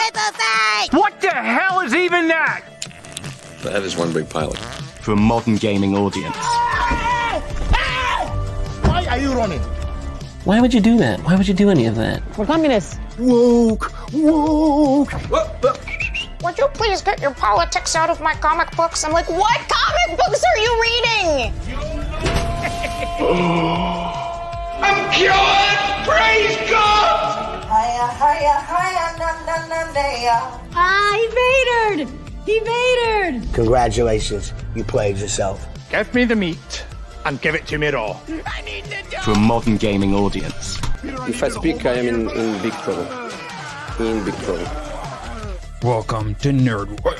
Meritocracy! What the hell is even that? That is one big pilot. For a modern gaming audience. Why are you running? Why would you do that? Why would you do any of that? We're communists. Woke! Would you please get your politics out of my comic books? I'm like, what comic books are you reading? I'm cured! Praise God! He vatored! He vatored! Congratulations, you played yourself. Give me the meat and give it to me raw. For a modern gaming audience. If I speak, I am in big trouble. In big trouble. Welcome to Nerd Wars.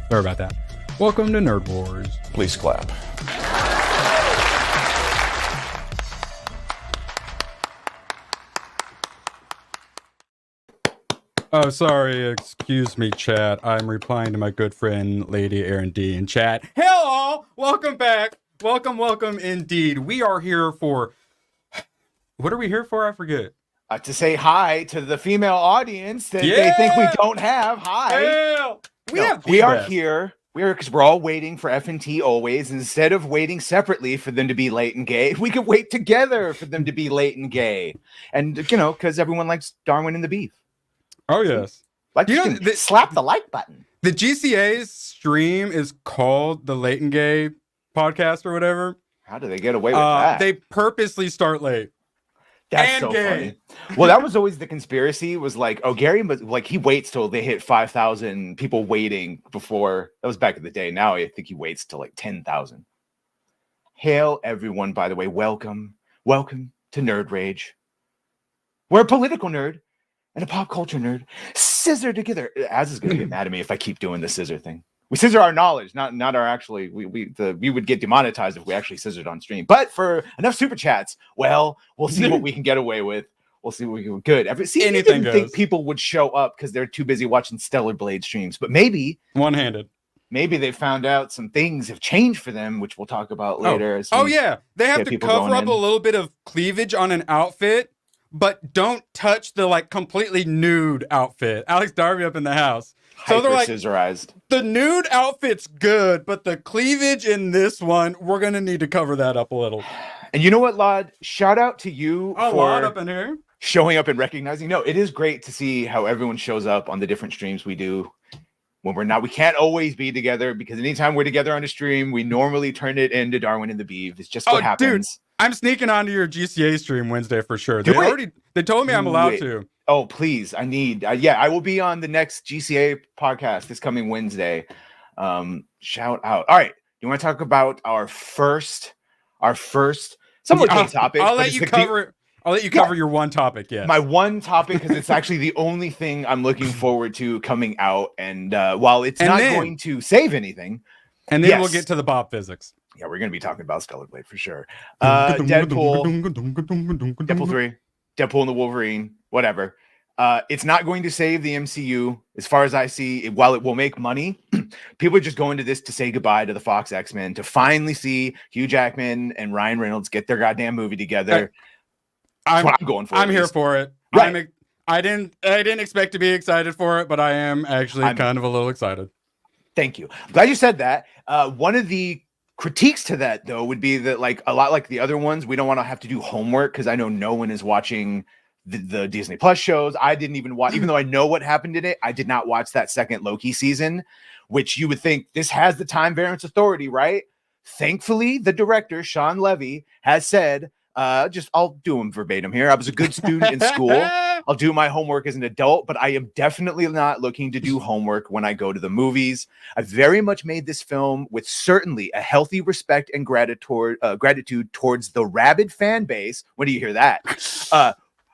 Sorry about that. Welcome to Nerd Wars. Please clap. Oh, sorry. Excuse me, chat. I'm replying to my good friend, Lady Aaron D in chat. Hello! Welcome back. Welcome indeed. We are here for... What are we here for? I forget. To say hi to the female audience that they think we don't have. Hi. Hell! We are here. Because we're all waiting for F&T always. Instead of waiting separately for them to be late and gay, we could wait together for them to be late and gay. And, because everyone likes Darwin and the Beef. Oh, yes. Like, slap the like button. The GCA's stream is called the Late and Gay podcast or whatever. How do they get away with that? They purposely start late. That's and so gay. Funny. Well, that was always the conspiracy, was like, oh, Gary, but like he waits till they hit 5,000 people waiting before. That was back in the day. Now I think he waits till like 10,000. Hail everyone, by the way. Welcome to Nerd Rage. We're a political nerd and a pop culture nerd. Scissor together. Az is going to get mad at me if I keep doing the scissor thing. We scissor our knowledge, not our actually. We would get demonetized if we actually scissored on stream. But for enough super chats, well, we'll see what we can get away with. We'll see what we can good. See, I didn't think people would show up because they're too busy watching Stellar Blade streams. But maybe one-handed. Maybe they found out some things have changed for them, which we'll talk about later. Oh yeah, they have to cover up a little bit of cleavage on an outfit, but don't touch the like completely nude outfit. Alex Darby up in the house. So they're like, scissorized. The nude outfit's good, but the cleavage in this one, we're gonna need to cover that up a little. And you know what, Lod? Shout out to you for Lod up in here. Showing up and recognizing. No, it is great to see how everyone shows up on the different streams we do. When we're not, we can't always be together because anytime we're together on a stream, we normally turn it into Darwin and the Beef. It's just what happens. Dude, I'm sneaking onto your GCA stream Wednesday for sure. They told me I'm allowed to. Oh, please. I need, I will be on the next GCA podcast this coming Wednesday. Shout out. All right. You want to talk about our first somewhat gay topic? I'll let you cover your one topic. Yeah. My one topic, because it's actually the only thing I'm looking forward to coming out. And while it's not going to save anything. And then we'll get to the Bob physics. Yeah, we're going to be talking about Stellar Blade for sure. Deadpool 3, Deadpool and the Wolverine, whatever. It's not going to save the MCU as far as I see. While it will make money, people are just going to this to say goodbye to the Fox X-Men, to finally see Hugh Jackman and Ryan Reynolds get their goddamn movie together. That's what I'm going for. I'm here for it. Right. I didn't expect to be excited for it, but I am actually kind of a little excited. Thank you. I'm glad you said that. One of the critiques to that, though, would be that, like a lot like the other ones, we don't want to have to do homework because I know no one is watching the Disney Plus shows. I didn't even watch, even though I know what happened in it, I did not watch that second Loki season, which you would think this has the time variance authority, right? Thankfully, the director, Sean Levy, has said, I'll do him verbatim here. I was a good student in school. I'll do my homework as an adult, but I am definitely not looking to do homework when I go to the movies. I very much made this film with certainly a healthy respect and gratitude towards the rabid fan base. When do you hear that?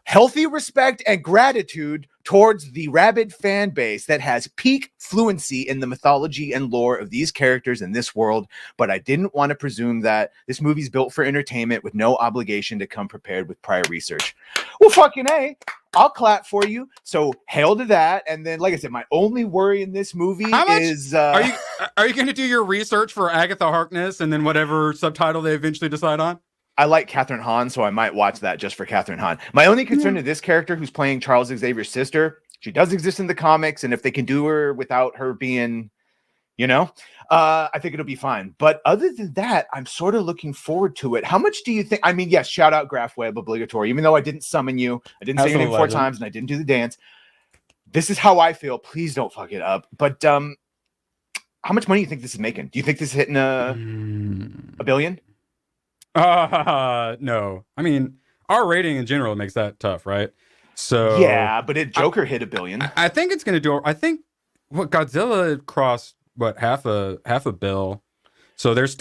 Healthy respect and gratitude towards the rabid fan base that has peak fluency in the mythology and lore of these characters in this world. But I didn't want to presume that this movie's built for entertainment with no obligation to come prepared with prior research. Well, fucking A, I'll clap for you. So hail to that. And then, like I said, my only worry in this movie is... Are you going to do your research for Agatha Harkness and then whatever subtitle they eventually decide on? I like Catherine Hahn, so I might watch that just for Catherine Hahn. My only concern to this character, who's playing Charles Xavier's sister, She does exist in the comics, and if they can do her without her being, I think it'll be fine. But other than that, I'm sort of looking forward to it. How much do you think? I mean, yes, shout out Graph Web, obligatory. Even though I didn't summon you, I didn't say your name 4 times, and I didn't do the dance. This is how I feel. Please don't fuck it up. But how much money do you think this is making? Do you think this is hitting a billion? No. I mean, our rating in general makes that tough, right? So yeah, but Joker hit $1 billion. I think it's going to do. I think Godzilla crossed half a bill. So there's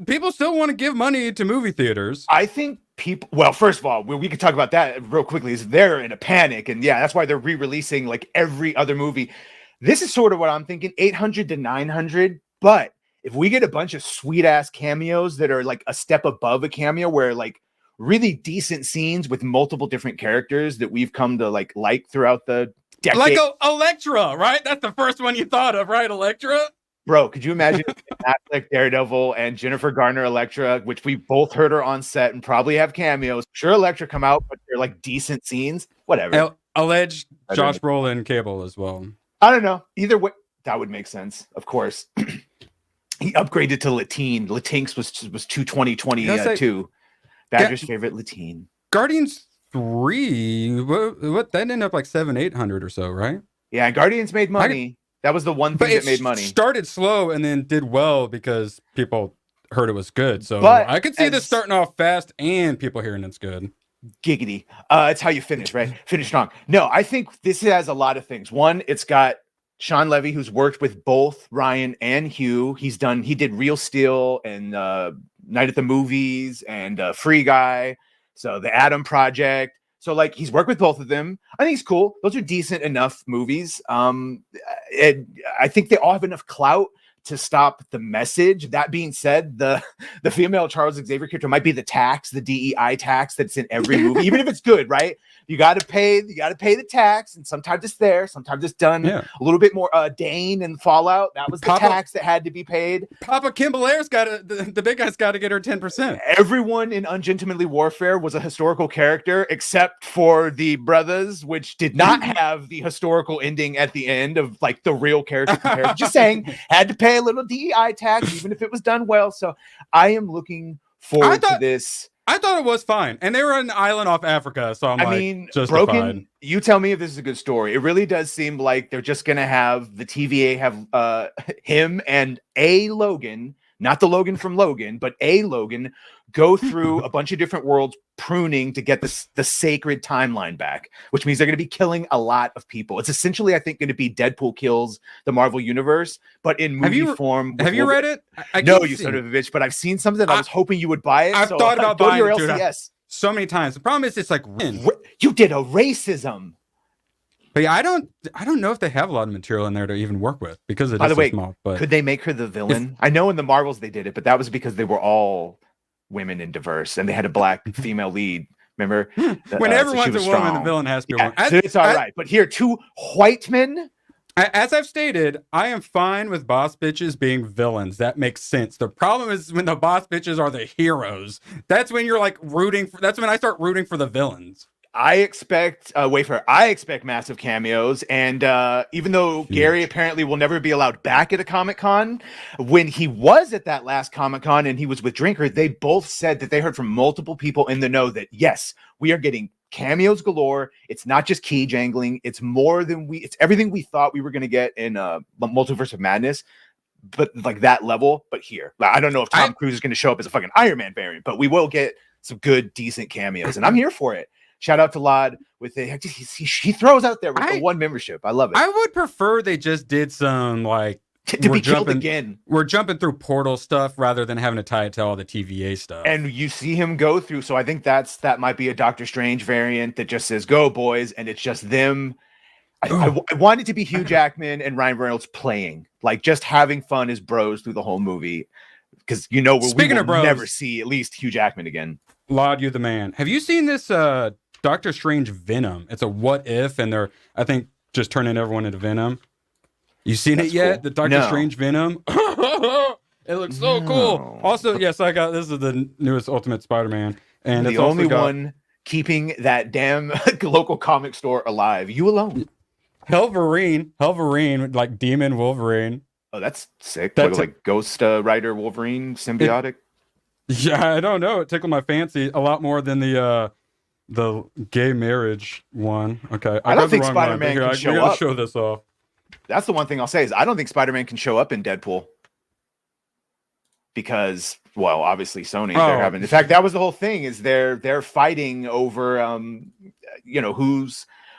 people still want to give money to movie theaters. I think people. Well, first of all, we could talk about that real quickly. Is they're in a panic, and yeah, that's why they're re-releasing like every other movie. This is sort of what I'm thinking, 800 to 900. But if we get a bunch of sweet ass cameos that are like a step above a cameo, where like really decent scenes with multiple different characters that we've come to like throughout the decade. Like Elektra, right? That's the first one you thought of, right? Elektra? Bro, could you imagine Affleck Daredevil and Jennifer Garner Elektra, which we both heard her on set and probably have cameos. Sure, Elektra come out, but they're like decent scenes. Whatever. Alleged Josh Brolin Cable as well. I don't know. Either way, that would make sense. Of course. He upgraded to Latine. Latinx was 22022. Badger's favorite Latine. Guardians 3, what that ended up like 700-800 or so, right? Yeah, Guardians made money. That was the one thing that made money. Started slow and then did well because people heard it was good. So I could see this starting off fast and people hearing it's good. Giggity. It's how you finish, right? Finish strong. No, I think this has a lot of things. One, it's got Sean Levy, who's worked with both Ryan and Hugh. He did Real Steel and Night at the Movies and Free Guy. So the Adam Project. So like he's worked with both of them. I think he's cool. Those are decent enough movies. I think they all have enough clout to stop the message. That being said, the female Charles Xavier character might be the tax, the DEI tax that's in every movie, even if it's good, right? You got to pay the tax, and sometimes it's there, sometimes it's done a little bit more. Dane and Fallout, that was the tax that had to be paid. Papa Kimballaire's the big guy's got to get her 10%. Everyone in Ungentlemanly Warfare was a historical character, except for the brothers, which did not have the historical ending at the end of like the real character comparison. Just saying, had to pay a little DEI tax, even if it was done well. So I am looking forward to this. I thought it was fine, and they were on an island off Africa, so I mean, justified. Broken. You tell me if this is a good story. It really does seem like they're just gonna have the TVA have him and a Logan, not the Logan from Logan, but a Logan, go through a bunch of different worlds, pruning to get the sacred timeline back, which means they're going to be killing a lot of people. It's essentially, I think, going to be Deadpool kills the Marvel universe, but in movie form. Have you read it? No, you son of a bitch, but I've seen something. I was hoping you would buy it. I've thought about buying your it, LCS so many times. The problem is, it's like you did a racism. But yeah, I don't know if they have a lot of material in there to even work with because it is so small. But could they make her the villain? I know in the Marvels they did it, but that was because they were all women and diverse, and they had a black female lead. Remember, when everyone's a woman, the villain has to be a woman. So it's all right. But here, two white men. As I've stated, I am fine with boss bitches being villains. That makes sense. The problem is when the boss bitches are the heroes. That's when you're like rooting for. That's when I start rooting for the villains. I expect I expect massive cameos, and even though Gary apparently will never be allowed back at a Comic-Con, when he was at that last Comic-Con and he was with Drinker, they both said that they heard from multiple people in the know that yes, we are getting cameos galore. It's not just key jangling. It's more than it's everything we thought we were going to get in Multiverse of Madness, but like that level. But here, I don't know if Tom Cruise is going to show up as a fucking Iron Man variant, but we will get some good, decent cameos, and I'm here for it. Shout out to Lod with he throws out there with the one membership. I love it. I would prefer they just did some like to be killed again. We're jumping through portal stuff rather than having to tie it to all the TVA stuff. And you see him go through. So I think that might be a Doctor Strange variant that just says "Go boys," and it's just them. I want it to be Hugh Jackman and Ryan Reynolds playing, like just having fun as bros through the whole movie. Because we will never see at least Hugh Jackman again. Lod, you the man. Have you seen this? Doctor Strange Venom. It's a what if, and they're I think just turning everyone into Venom. You seen it yet? Cool. The Doctor Strange Venom. It looks so cool. Also, yes, this is the newest Ultimate Spider-Man, and the only one keeping that damn local comic store alive. You alone. Helverine, like Demon Wolverine. Oh, that's sick. That's like Ghost Rider Wolverine symbiotic. Yeah, I don't know. It tickled my fancy a lot more than the gay marriage one. Okay, I don't think Spider-Man can show up. Show this off. That's the one thing I'll say is I don't think Spider-Man can show up in Deadpool because, well, obviously Sony. They're having. In fact, that was the whole thing. Is they're fighting over,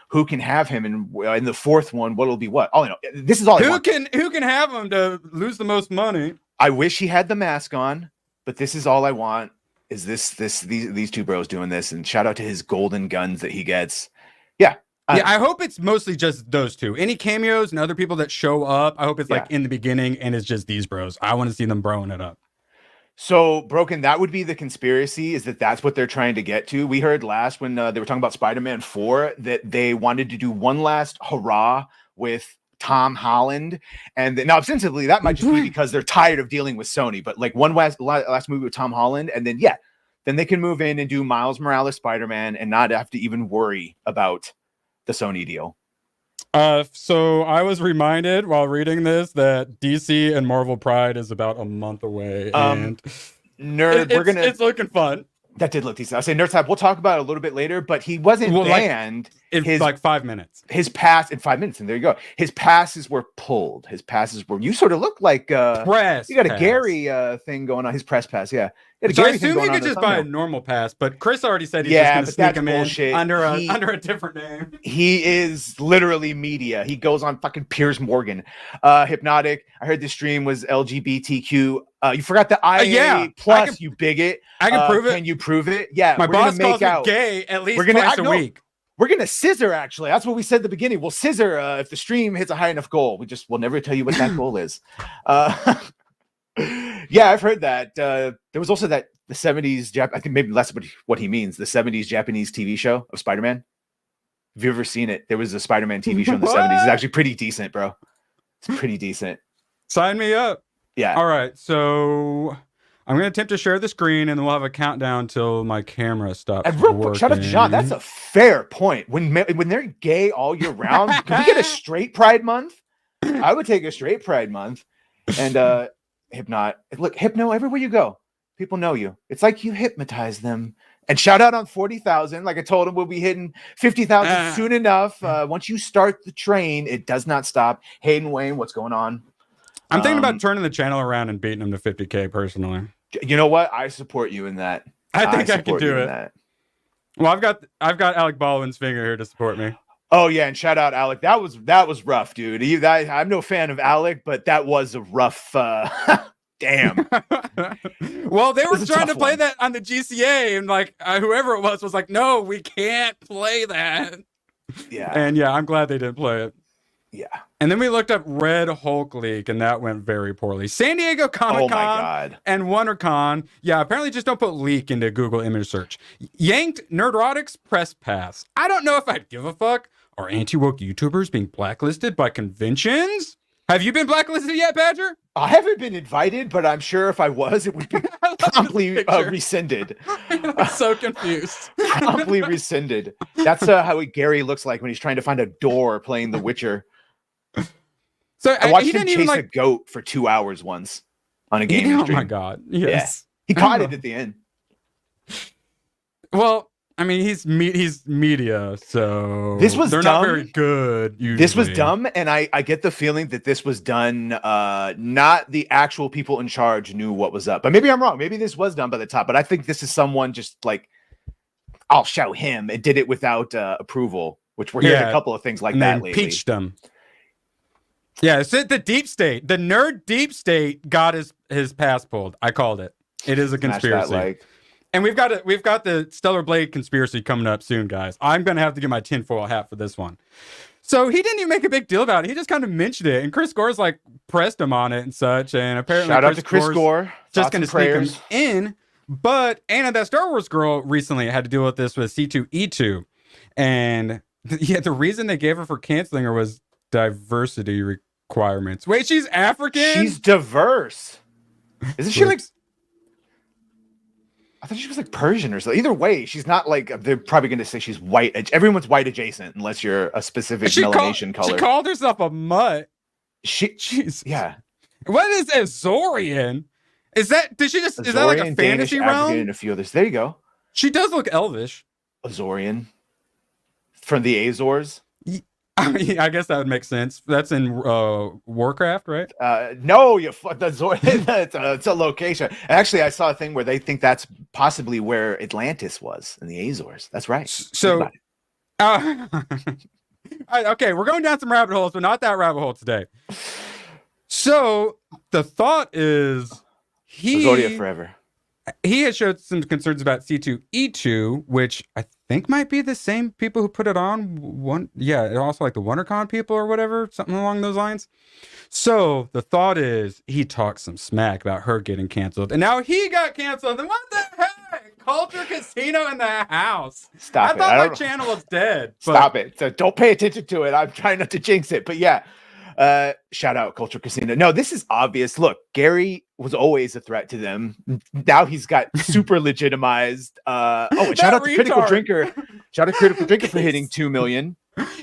who can have him, and in the fourth one, what'll be what? All I know. This is all. Who can have him to lose the most money? I wish he had the mask on, but this is all I want. Is these two bros doing this? And shout out to his golden guns that he gets. Yeah. I hope it's mostly just those two. Any cameos and other people that show up, I hope it's like in the beginning and it's just these bros. I want to see them broing it up. So, Broken, that would be the conspiracy, is that's what they're trying to get to. We heard last when they were talking about Spider-Man 4 that they wanted to do one last hurrah with Tom Holland. And now, ostensibly, that might just be because they're tired of dealing with Sony, but like one last movie with Tom Holland, and then, then they can move in and do Miles Morales Spider-Man and not have to even worry about the Sony deal. So I was reminded while reading this that DC and Marvel Pride is about a month away, and it's looking fun. That did look decent. I say Nerd Type, we'll talk about it a little bit later, but he wasn't banned. In like 5 minutes. His pass in 5 minutes, and there you go. His passes were pulled. You sort of look like you got a Gary thing going on. His press pass, yeah. So I assume you could just buy a normal pass, but Chris already said he's just going to sneak him in under a different name. He is literally media. He goes on fucking Piers Morgan. Hypnotic. I heard the stream was LGBTQ. You forgot the IA plus, you bigot. I can prove it. Can you prove it? Yeah. My boss calls me gay at least twice a week. We're gonna scissor, actually. That's what we said at the beginning. We'll scissor if the stream hits a high enough goal. We'll never tell you what that goal is. Yeah, I've heard that. There was also the 70s, I think maybe less what he means, the 70s Japanese TV show of Spider-Man. Have you ever seen it? There was a Spider-Man TV show in the 70s. It's actually pretty decent, bro. It's pretty decent. Sign me up. Yeah. All right, so I'm going to attempt to share the screen, and then we'll have a countdown till my camera stops. And real quick, shout out to John. That's a fair point. When they're gay all year round, can we get a straight Pride Month? I would take a straight Pride Month. And Hypno, everywhere you go, people know you. It's like you hypnotize them. And shout out on 40,000. Like I told him, we'll be hitting 50,000 soon enough. Once you start the train, it does not stop. Hayden Wayne, what's going on? I'm thinking about turning the channel around and beating him to 50K personally. You know what? I support you in that. I think I can do it. Well, I've got Alec Baldwin's finger here to support me. Oh yeah, and shout out Alec. That was rough, dude. I'm no fan of Alec, but that was a rough. Damn. Well, they were trying to play that on the GCA, and like whoever it was like, "No, we can't play that." Yeah. And yeah, I'm glad they didn't play it. Yeah. And then we looked up Red Hulk League, and that went very poorly. San Diego Comic-Con and WonderCon. Yeah, apparently just don't put leak into Google image search. Yanked Nerdrotic's press pass. I don't know if I'd give a fuck. Are anti-woke YouTubers being blacklisted by conventions? Have you been blacklisted yet, Badger? I haven't been invited, but I'm sure if I was, it would be promptly rescinded. I'm so confused. Promptly rescinded. That's how Gary looks like when he's trying to find a door playing The Witcher. So I watched him chase a goat for 2 hours once on a gaming stream. Oh my god! Yes, yeah. He caught it at the end. Well, I mean, he's media, so they're not very good. Usually. This was dumb, and I get the feeling that this was done. Not the actual people in charge knew what was up, but maybe I'm wrong. Maybe this was done by the top, but I think this is someone just like, I'll show him. It did it without approval, which we're hearing a couple of things like that lately. Impeached him. Yeah, it's the deep state. The nerd deep state got his pass pulled. I called it. It is a conspiracy. And we've got the Stellar Blade conspiracy coming up soon, guys. I'm gonna have to get my tinfoil hat for this one. So he didn't even make a big deal about it. He just kind of mentioned it, and Chris Gore's like pressed him on it and such. And apparently, shout out to Chris Gore. Just gonna sneak him in. But Anna, that Star Wars girl, recently had to deal with this with C2E2, and the reason they gave her for canceling her was diversity requirements. Wait, she's African? She's diverse. Isn't she like? I thought she was like Persian or something. Either way, she's not like, they're probably going to say she's white. Everyone's white adjacent unless you're a specific melanation color. She called herself a mutt. Jeez. Yeah. What is Azorian? Is that is that like a fantasy Danish, realm? African, and a few others. There you go. She does look elvish. Azorian. From the Azores. I mean, I guess that would make sense. That's in Warcraft, right? No, it's a location. Actually, I saw a thing where they think that's possibly where Atlantis was in the Azores. That's right. So, okay, we're going down some rabbit holes, but not that rabbit hole today. So the thought is Azoria forever. He has showed some concerns about C2E2, which I think might be the same people who put it on. Also like the WonderCon people or whatever, something along those lines. So the thought is he talked some smack about her getting canceled, and now he got canceled. And what the heck? Culture Casino in the house. Stop it. I thought my channel was dead. Stop it. So don't pay attention to it. I'm trying not to jinx it. But yeah. Shout out Culture Casino. No, this is obvious. Look, Gary was always a threat to them. Now he's got super legitimized. And shout out to Critical Drinker. Shout out to Critical Drinker for hitting 2 million.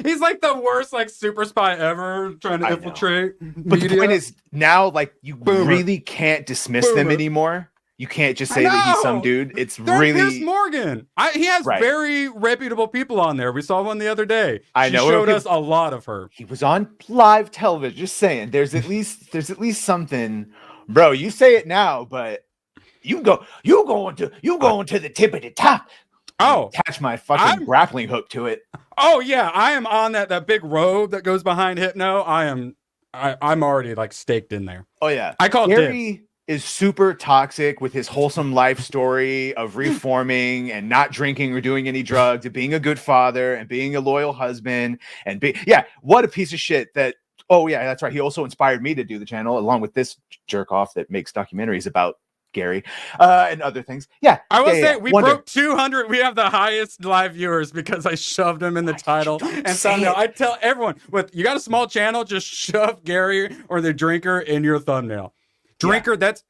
He's like the worst like super spy ever trying to infiltrate. But the point is now, like, you really can't dismiss them anymore. You can't just say that he's some dude. They're really Piers Morgan. He has very reputable people on there. We saw one the other day. She showed us a lot of her. He was on live television. Just saying, there's at least something, bro. You say it now, but you going to the tip of the top. Attach my fucking grappling hook to it. Oh yeah, I am on that big robe that goes behind Hypno. I'm already like staked in there. Oh yeah, I call Gary is super toxic with his wholesome life story of reforming and not drinking or doing any drugs and being a good father and being a loyal husband and what a piece of shit that. Oh yeah, that's right. He also inspired me to do the channel along with this jerk off that makes documentaries about Gary and other things. Yeah, I will say we broke 200. We have the highest live viewers because I shoved him in the title and thumbnail. I tell everyone, you got a small channel, just shove Gary or the drinker in your thumbnail. Drinker, that's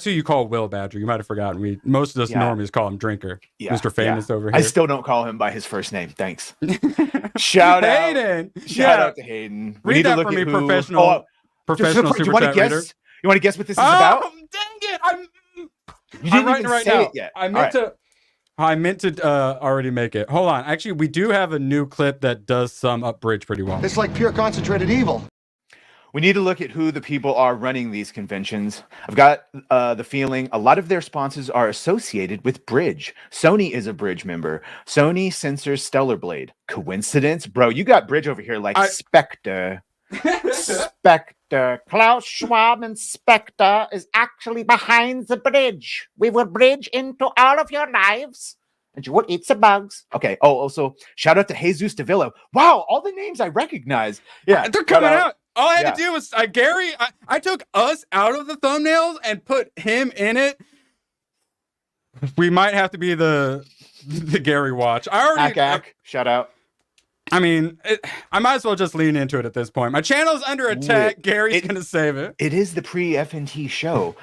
who you call Will Badger. You might have forgotten. Most of us normies call him Drinker. Mr. Famous over here. I still don't call him by his first name. Thanks. Shout out Hayden. Shout out to Hayden. Read that for me, professional super chat reader. You want to guess what this is about? Oh, dang it! You didn't even say it yet. I meant to already make it. Hold on. Actually, we do have a new clip that does sum up Bridge pretty well. It's like pure concentrated evil. We need to look at who the people are running these conventions. I've got the feeling a lot of their sponsors are associated with Bridge. Sony is a Bridge member. Sony censors Stellar Blade. Coincidence? Bro, you got Bridge over here like Spectre. Spectre. Klaus Schwab and Spectre is actually behind the bridge. We will bridge into all of your lives. And you will eat some bugs. Okay. Oh, also, shout out to Jesus Davila. Wow, all the names I recognize. Yeah, they're coming out. All I had to do was Gary. I took us out of the thumbnails and put him in it. We might have to be the Gary watch. I already shout out. I mean, I might as well just lean into it at this point. My channel's under attack. Gary's gonna save it. It is the pre-FNT show.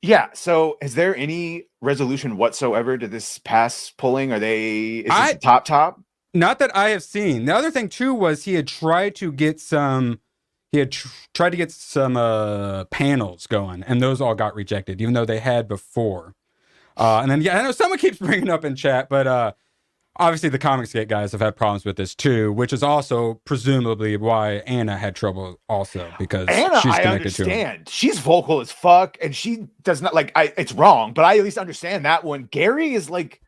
Yeah. So, is there any resolution whatsoever to this pass pulling? Is this top? Not that I have seen. The other thing too was he had tried to get some. He had tried to get some panels going, and those all got rejected, even though they had before. And then I know someone keeps bringing it up in chat, but obviously the Comicsgate guys have had problems with this too, which is also presumably why Anna had trouble also, because Anna, she's connected I understand. to him. She's vocal as fuck, and she does not it's wrong, but I at least understand that one. Gary is like,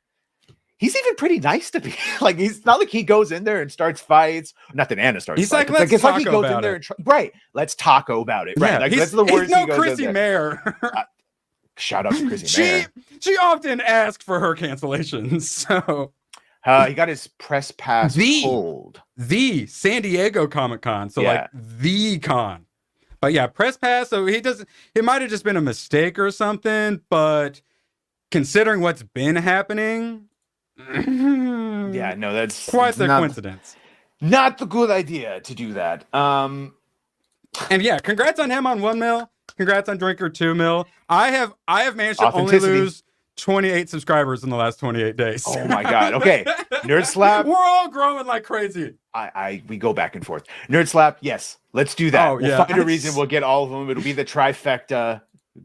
he's even pretty nice to be. Like, he's not like he goes in there and starts fights. Not that Anna starts. He's fights. like, it's like he goes in there and right. Let's taco about it. Right. Yeah, like that's the words. He's no he goes Chrissy in there. Mayer. Shout out to Chrissy Mayer. She often asked for her cancellations. So he got his press pass pulled. The San Diego Comic-Con. So like the con. But yeah, press pass. So it might have just been a mistake or something, but considering what's been happening. Yeah, no, that's quite the coincidence. Not the good idea to do that. And yeah, congrats on him on 1 mil. Congrats on Drinker 2 mil. I have managed to only lose 28 subscribers in the last 28 days. Oh my god. Okay. Nerd Slap. We're all growing like crazy. We go back and forth. Nerd Slap, yes. Let's do that. Oh, We'll yeah. find a reason. We'll get all of them. It'll be the trifecta.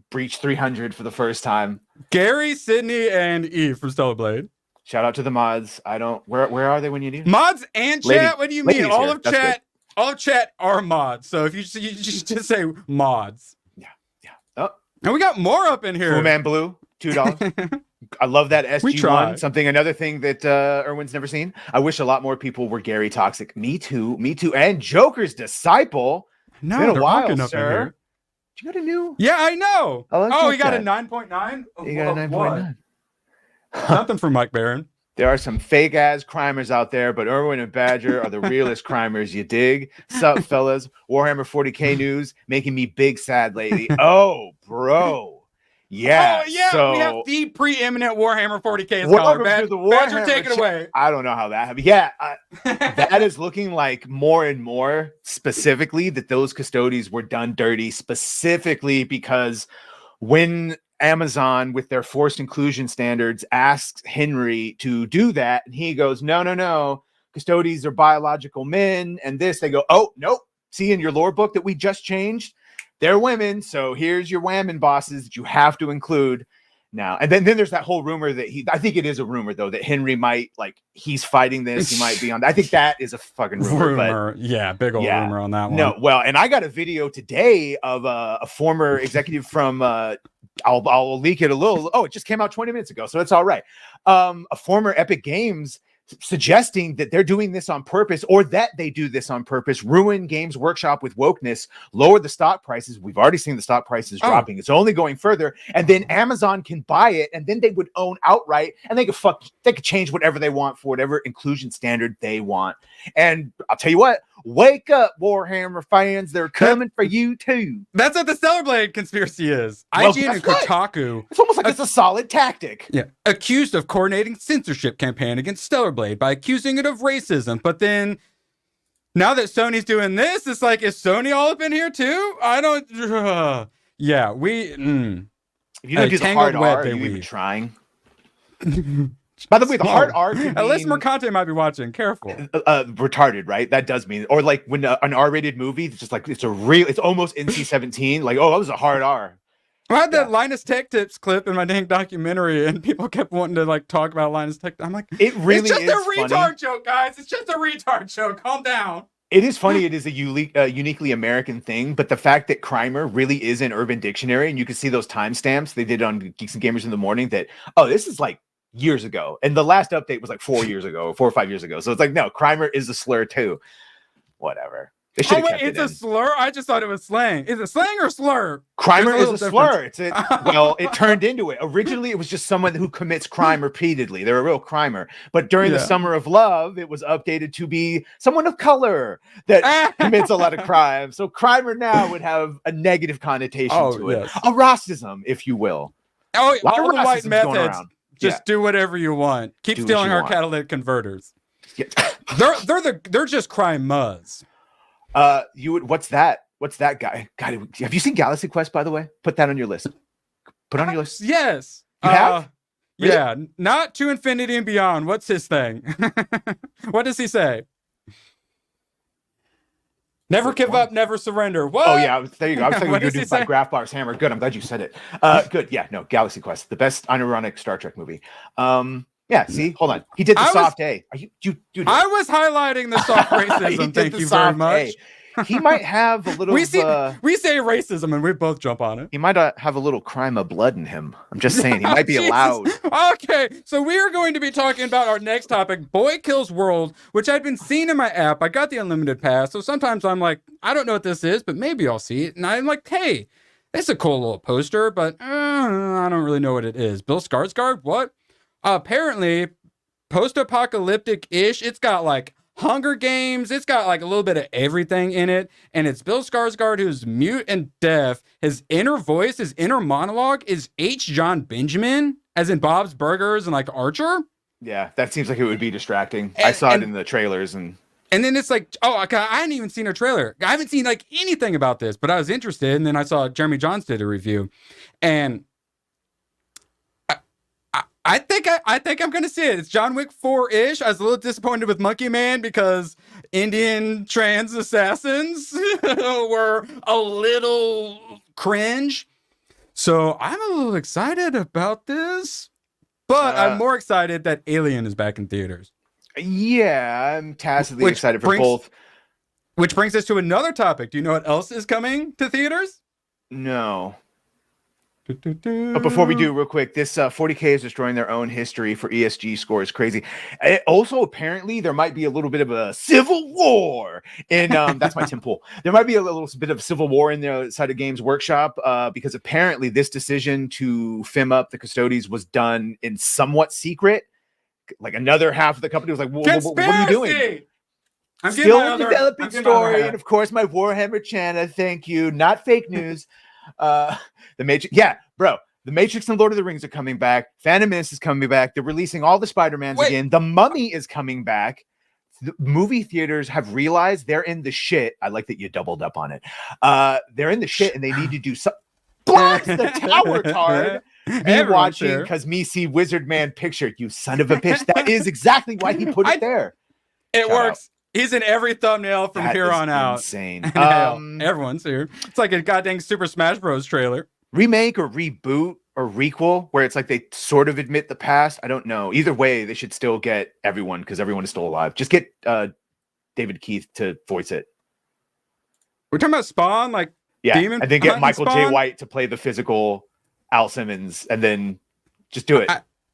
Breach 300 for the first time. Gary, Sydney, and Eve from Stellar Blade. Shout out to the mods. Where are they when you need them? Mods and chat? Lady- What do you mean? ladies All here. of That's chat, all of chat are mods. So if you just say mods. Yeah. Oh, And we got more up in here. Cool Man Blue, $2. I love that We try. SG1. Another thing that Erwin's never seen. I wish a lot more people were Gary Toxic. Me too. And Joker's Disciple. No, Been a they're while, rocking up in sir. here. You got a new? Yeah, I know. Oh, let's Oh, he check got a that. 9.9? You got a 9.9. Something from Mike Barron. There are some fake ass crimers out there, but Erwin and Badger are the realest crimers. You dig? Sup, fellas? Warhammer 40K news making me big sad lately. Oh, bro. Yeah. Oh, yeah. So we have the preeminent Warhammer 40K welcome scholar. to the Badger, Warhammer take it chat. away. I don't know how that happened. Yeah. That is looking like more and more specifically that those custodies were done dirty, specifically because when Amazon, with their forced inclusion standards, asks Henry to do that, and he goes, no, custodies are biological men, and this, they go, oh, nope. See, in your lore book that we just changed, they're women, so here's your whammon bosses that you have to include now. And then there's that whole rumor that I think it is a rumor, though, that Henry might, he's fighting this, he might be on, I think that is a fucking rumor. But yeah, big old rumor on that one. No, well, and I got a video today of a former executive from, I'll leak it a little. Oh, it just came out 20 minutes ago, so it's all right. A former Epic Games suggesting that they're doing this on purpose, or that they do this on purpose, ruin Games Workshop with wokeness, lower the stock prices. We've already seen the stock prices dropping. It's only going further. And then Amazon can buy it, and then they would own outright, and they could change whatever they want for whatever inclusion standard they want. And I'll tell you what, wake up, Warhammer fans. They're coming for you too. That's what the Stellar Blade conspiracy is. Well, IGN and guess what? Kotaku. It's almost like it's a solid tactic. Yeah, accused of coordinating censorship campaign against Stellar Blade by accusing it of racism. But then, now that Sony's doing this, it's like, is Sony all up in here too? I don't. Yeah, we. If you don't do the hard R, are you even trying? By the way, the hard R could at least mean, Mercante might be watching. Careful. retarded, right? That does mean, or like when an R-rated movie, it's just like it's almost NC-17. Like, oh, that was a hard R. I had that Linus Tech Tips clip in my dang documentary, and people kept wanting to talk about Linus Tech. I'm like, it really it's just is a retard funny. joke, guys. It's just a retard joke. Calm down. It is funny. It is a uniquely American thing, but the fact that Crimer really is in Urban Dictionary, and you can see those timestamps they did on Geeks and Gamers in the Morning. That this is like years ago, and the last update was like 4 years ago, 4 or 5 years ago. So it's like, no, Crimer is a slur too. Whatever. They should have kept it's it a in. slur. I just thought it was slang. Is it slang or slur? Crimer There's is a little slur. difference. It turned into it. Originally, it was just someone who commits crime repeatedly. They're a real crimer. But during the Summer of Love, it was updated to be someone of color that commits a lot of crime. So crimer now would have a negative connotation to it. Yes. A racism, if you will. Oh, A lot all of the white racism's going methods. around. Just do whatever you want. Keep Do what stealing you our want. catalytic converters. Yeah. They're just crime muzz. What's that? What's that guy? God, have you seen Galaxy Quest, by the way? Put that on your list. Put it on your list. Yes. You have? Really? Yeah, not to infinity and beyond. What's his thing? What does he say? Never give up, never surrender. What? Oh yeah, there you go. I was thinking What we does could he do by say? Graph Hammer. Good. I'm glad you said it. Good. Yeah. No. Galaxy Quest, the best unironic Star Trek movie. Yeah. See, hold on. He did the soft A. Are you? I was highlighting the soft He racism. did Thank the you very soft much. A. He might have a little. We say racism and we both jump on it. He might have a little crime of blood in him. I'm just saying he might be Jesus. allowed. Okay, so we are going to be talking about our next topic, Boy Kills World, which I'd been seeing in my app. I got the unlimited pass, so sometimes I'm like, I don't know what this is, but maybe I'll see it. And I'm like, hey, it's a cool little poster, but I don't really know what it is. Bill Skarsgård? What? Apparently, post-apocalyptic-ish. It's got like Hunger Games. It's got like a little bit of everything in it. And it's Bill Skarsgård, who's mute and deaf. His inner voice, his inner monologue is H. John Benjamin, as in Bob's Burgers and like Archer. Yeah, that seems like it would be distracting. I saw it in the trailers and then it's like, oh, okay, I hadn't even seen a trailer. I haven't seen like anything about this, but I was interested. And then I saw Jeremy Johns did a review. And I think I'm gonna see it. It's John Wick 4-ish. I was a little disappointed with Monkey Man because Indian trans assassins were a little cringe. So I'm a little excited about this, but I'm more excited that Alien is back in theaters. Yeah, I'm tacitly excited for both. Which brings us to another topic. Do you know what else is coming to theaters? No. But before we do, real quick, this 40K is destroying their own history for ESG scores. Crazy. Also, apparently, there might be a little bit of a civil war in that's my Tim Pool. There might be a little bit of civil war in the side of Games Workshop because apparently this decision to FIM up the custodies was done in somewhat secret. Like another half of the company was like, what are you doing? I'm still developing story, and of course, my Warhammer Chana. Thank you. Not fake news. The Matrix, yeah, bro. The Matrix and Lord of the Rings are coming back. Phantom Menace is coming back. They're releasing all the Spider-Mans again. The Mummy is coming back. The movie theaters have realized they're in the shit. I like that you doubled up on it. They're in the shit, and they need to do something. Blocks the tower card. Me watching because me see Wizard Man picture. You son of a bitch. That is exactly why he put it there. It works. He's in every thumbnail from here on out. Insane. Everyone's here. It's like a goddamn Super Smash Bros. Trailer. Remake or reboot or requel, where it's like they sort of admit the past. I don't know. Either way, they should still get everyone because everyone is still alive. Just get David Keith to voice it. We're talking about Spawn, like Demon. And then get Michael J. White to play the physical Al Simmons, and then just do it.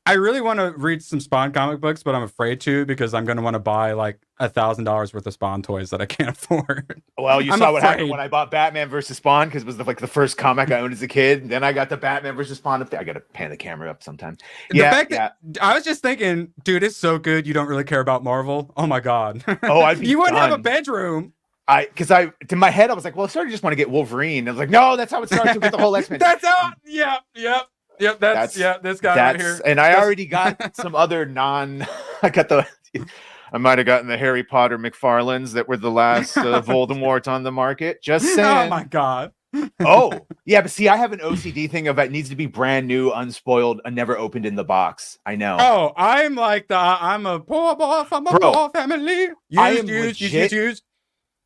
I really want to read some Spawn comic books, but I'm afraid to because I'm going to want to buy like $1,000 worth of Spawn toys that I can't afford. Well, you saw what happened when I bought Batman versus Spawn because it was the first comic I owned as a kid. Then I got the Batman versus Spawn up there. I got to pan the camera up sometime. I was just thinking, dude, it's so good. You don't really care about Marvel. Oh my God. Oh, you wouldn't have a bedroom. Because in my head I was like, well, I sort of just want to get Wolverine. I was like, no, that's how it starts to get the whole X-Men. That's how. Yep, that's this guy right here. And I already got some other I might have gotten the Harry Potter McFarlanes that were the last Voldemort on the market. Just saying. Oh my God. Oh, yeah, but see, I have an OCD thing of it needs to be brand new, unspoiled, and never opened in the box. I know. Oh, I'm a poor boy from a poor family. Used.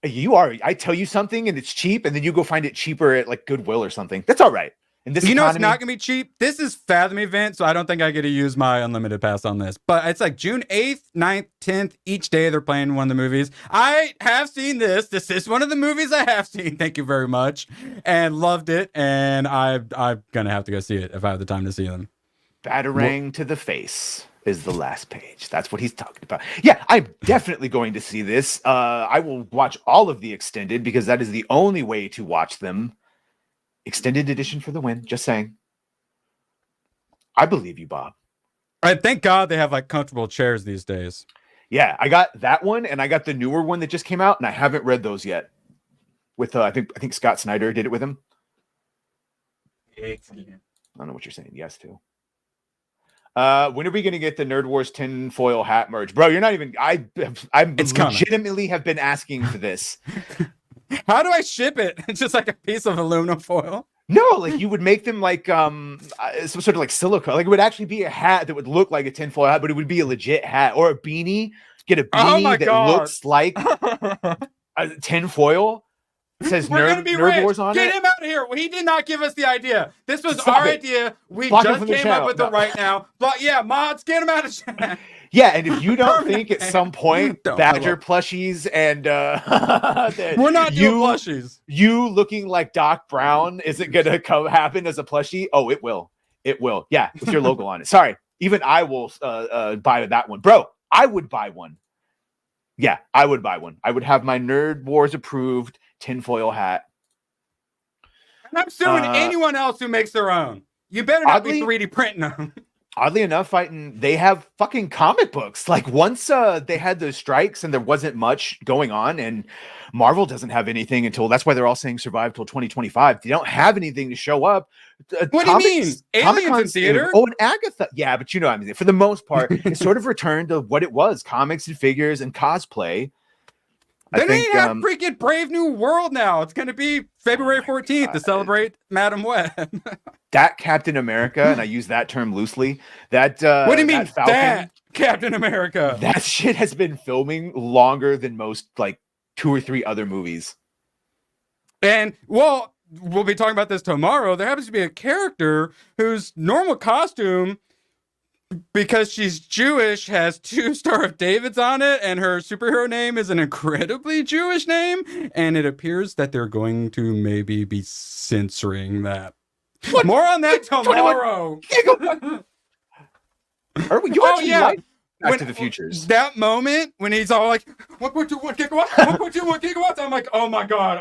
You are. I tell you something and it's cheap, and then you go find it cheaper at like Goodwill or something. That's all right. And this, know, it's not gonna be cheap. This is Fathom event, so I don't think I get to use my unlimited pass on this. But it's like June 8th, 9th, 10th. Each day they're playing one of the movies. I have seen this. This is one of the movies I have seen. Thank you very much, and loved it. And I'm gonna have to go see it if I have the time to see them. Batarang to the face is the last page. That's what he's talking about. Yeah, I'm definitely going to see this. I will watch all of the extended because that is the only way to watch them. Extended edition for the win. Just saying. I believe you, Bob. I thank God they have like comfortable chairs these days. Yeah, I got that one, and I got the newer one that just came out, and I haven't read those yet. With I think Scott Snyder did it with him. I don't know what you're saying. Yes to. When are we going to get the Nerd Wars tinfoil hat merch, bro? You're not even. I legitimately have been asking for this. How do I ship it? It's just like a piece of aluminum foil. No, like you would make them like some sort of like silicone. Like it would actually be a hat that would look like a tinfoil hat, but it would be a legit hat or a beanie. Get a beanie that looks like a tinfoil. It says Nerd Wars on it. Get him out of here. He did not give us the idea. This was our idea. We just came up with it right now. But yeah, mods, get him out of chat. Yeah, and if you don't think at some point Badger plushies and we're not doing plushies. You looking like Doc Brown isn't gonna happen as a plushie. Oh, it will. It will. Yeah, with your logo on it. Sorry. Even I will buy that one. Bro, I would buy one. Yeah, I would buy one. I would have my Nerd Wars approved tinfoil hat. And I'm suing anyone else who makes their own. You better not be 3D printing them. Oddly enough, they have fucking comic books. Like once they had those strikes and there wasn't much going on, and Marvel doesn't have anything until that's why they're all saying survive till 2025. They don't have anything to show up. What do you mean? Aliens in theater? Oh, and Agatha. Yeah, but you know, I mean, for the most part, it's sort of returned to what it was: comics and figures and cosplay. Then we have freaking Brave New World now. It's going to be February 14th to celebrate Madam Web. That Captain America, and I use that term loosely. What do you mean Falcon, that Captain America? That shit has been filming longer than most, like 2 or 3 other movies. And well, we'll be talking about this tomorrow. There happens to be a character whose normal costume, because she's Jewish, has 2 Star of Davids on it, and her superhero name is an incredibly Jewish name, and it appears that they're going to maybe be censoring that. What? More on that tomorrow. Are we, you actually like Back to the Futures? That moment when he's all like 1.21 gigawatts, 1.21 gigawatts, I'm like, oh my god,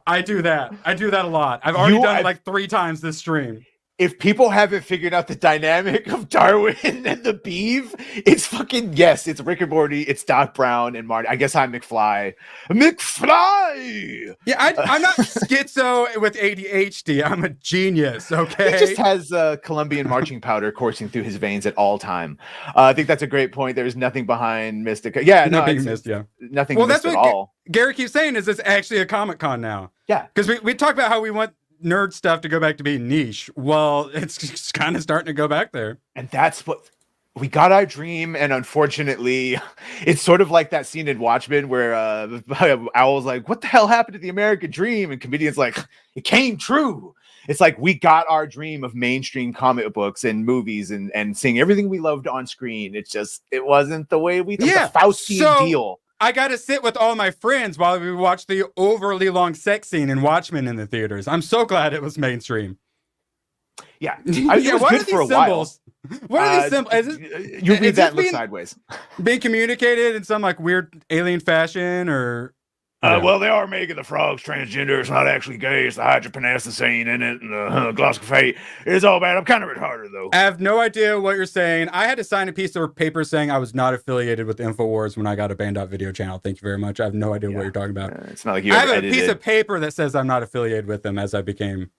I do that. I do that a lot. I've already done it like 3 times this stream. If people haven't figured out the dynamic of Darwin and the Beeve, it's fucking, yes, it's Rick and Morty, it's Doc Brown and Marty. I guess I'm McFly. McFly! Yeah, I'm not schizo with ADHD. I'm a genius, okay? He just has Colombian marching powder coursing through his veins at all time. I think that's a great point. There's nothing behind Mystica. Yeah, nothing missed, yeah. Nothing missed at all. Gary keeps saying is it's actually a Comic-Con now. Yeah. Because we talk about how we want nerd stuff to go back to being niche. Well, it's kind of starting to go back there. And that's what we got, our dream. And unfortunately, it's sort of like that scene in Watchmen where Owl's like, what the hell happened to the American dream? And comedian's like, it came true. It's like we got our dream of mainstream comic books and movies and seeing everything we loved on screen. It wasn't the way we thought. Yeah, the Faustian deal. I got to sit with all my friends while we watch the overly long sex scene in Watchmen in the theaters. I'm so glad it was mainstream. Yeah. It was good for a while. What are these symbols? You read that and look sideways. Being communicated in some like weird alien fashion or... Well, they are making the frogs transgender. It's not actually gay. It's the hydropenacine in it and the glyphosate. It's all bad. I'm kind of retarded, though. I have no idea what you're saying. I had to sign a piece of paper saying I was not affiliated with InfoWars when I got a Band.video channel. Thank you very much. I have no idea what you're talking about. It's not like you I have a piece of paper that says I'm not affiliated with them as I became...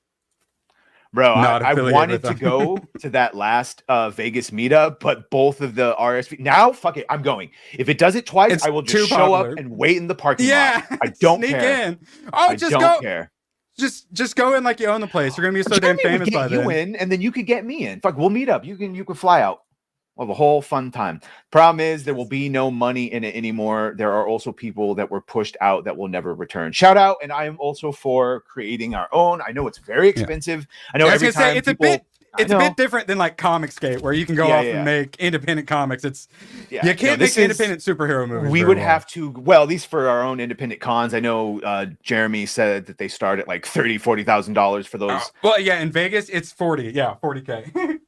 Bro, I wanted to go to that last Vegas meetup, but both of the RSV... Now, fuck it, I'm going. If it does it twice, I will just show up and wait in the parking lot. I don't care. In. Oh, just go. Care. Just go in like you own the place. You're going to be so damn famous by then. You in, and then you could get me in. Fuck, we'll meet up. You can fly out. We'll have a whole fun time. Problem is, there will be no money in it anymore. There are also people that were pushed out that will never return. Shout out, and I am also for creating our own. I know it's very expensive. I know every time it's a bit different than like Comicsgate, where you can go off and make independent comics. You can't make independent superhero movies. We would have to, well, at least for our own independent cons. I know Jeremy said that they start at like $30,000-$40,000 for those. Well, yeah, in Vegas it's 40. Yeah, 40K.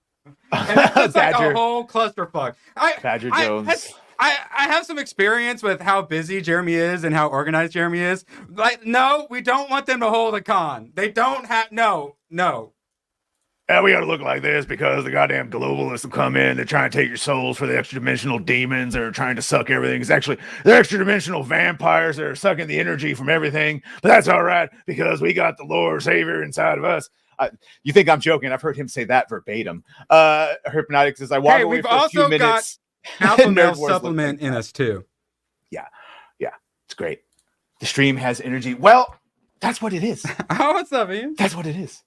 And that's like a whole clusterfuck. Badger Jones. I have some experience with how busy Jeremy is and how organized Jeremy is. Like, no, we don't want them to hold a con. They don't have, no. Yeah, we gotta look like this because the goddamn globalists will come in. They're trying to take your souls for the extra dimensional demons. They're trying to suck everything. It's actually they're extra dimensional vampires that are sucking the energy from everything. But that's all right because we got the Lord Savior inside of us. You think I'm joking? I've heard him say that verbatim. Hypnotic says, I walk away for a few minutes. Alpha Male supplement in us too. Yeah. It's great. The stream has energy. Well, that's what it is. Oh, what's up, Ian? That's what it is.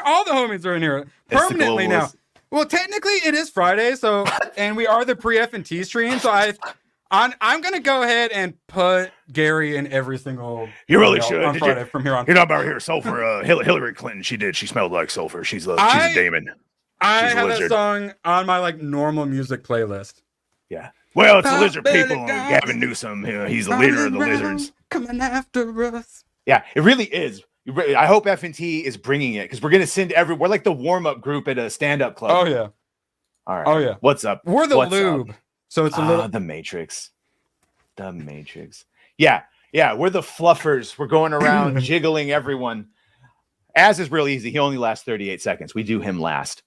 All the homies are in here permanently now. Well, technically it is Friday, so and we are the pre-F&T stream, so I'm gonna go ahead and put Gary in every single. You really should. On Friday from here on. You're not about here sulfur. Hillary Clinton. She did. She smelled like sulfur. She's a demon. I have that song on my like normal music playlist. Yeah. Well, it's the lizard people. Gavin Newsom. He's the leader of the lizards. Coming after us. Yeah, it really is. I hope F&T is bringing it because we're gonna send we're like the warm-up group at a stand-up club. Oh yeah. All right. Oh yeah. What's up? We're the lube. So it's a little the Matrix. Yeah, we're the fluffers. We're going around jiggling everyone. Az is real easy. He only lasts 38 seconds. We do him last.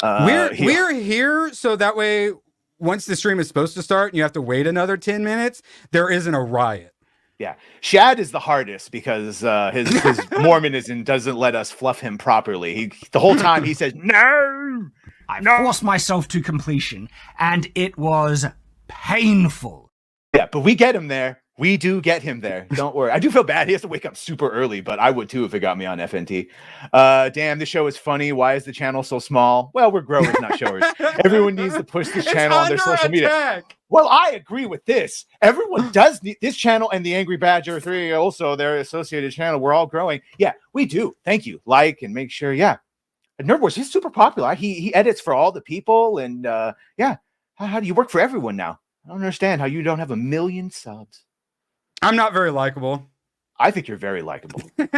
We're here so that way once the stream is supposed to start and you have to wait another 10 minutes, there isn't a riot. Yeah. Shad is the hardest because his Mormonism doesn't let us fluff him properly. The whole time he says, no. I forced myself to completion and it was painful. Yeah, but we get him there. We do get him there. Don't worry. I do feel bad. He has to wake up super early, but I would too if it got me on FNT. Damn, this show is funny. Why is the channel so small? Well, we're growers, not showers. Everyone needs to push this channel on their social media. Well, I agree with this. Everyone does need this channel, and the Angry Badger 3, also their associated channel. We're all growing. Yeah, we do. Thank you. Like and make sure. Yeah. Nerdwars, he's super popular. He edits for all the people. And yeah. How do you work for everyone now? I don't understand how you don't have 1 million subs. I'm not very likable. I think you're very likable. Don't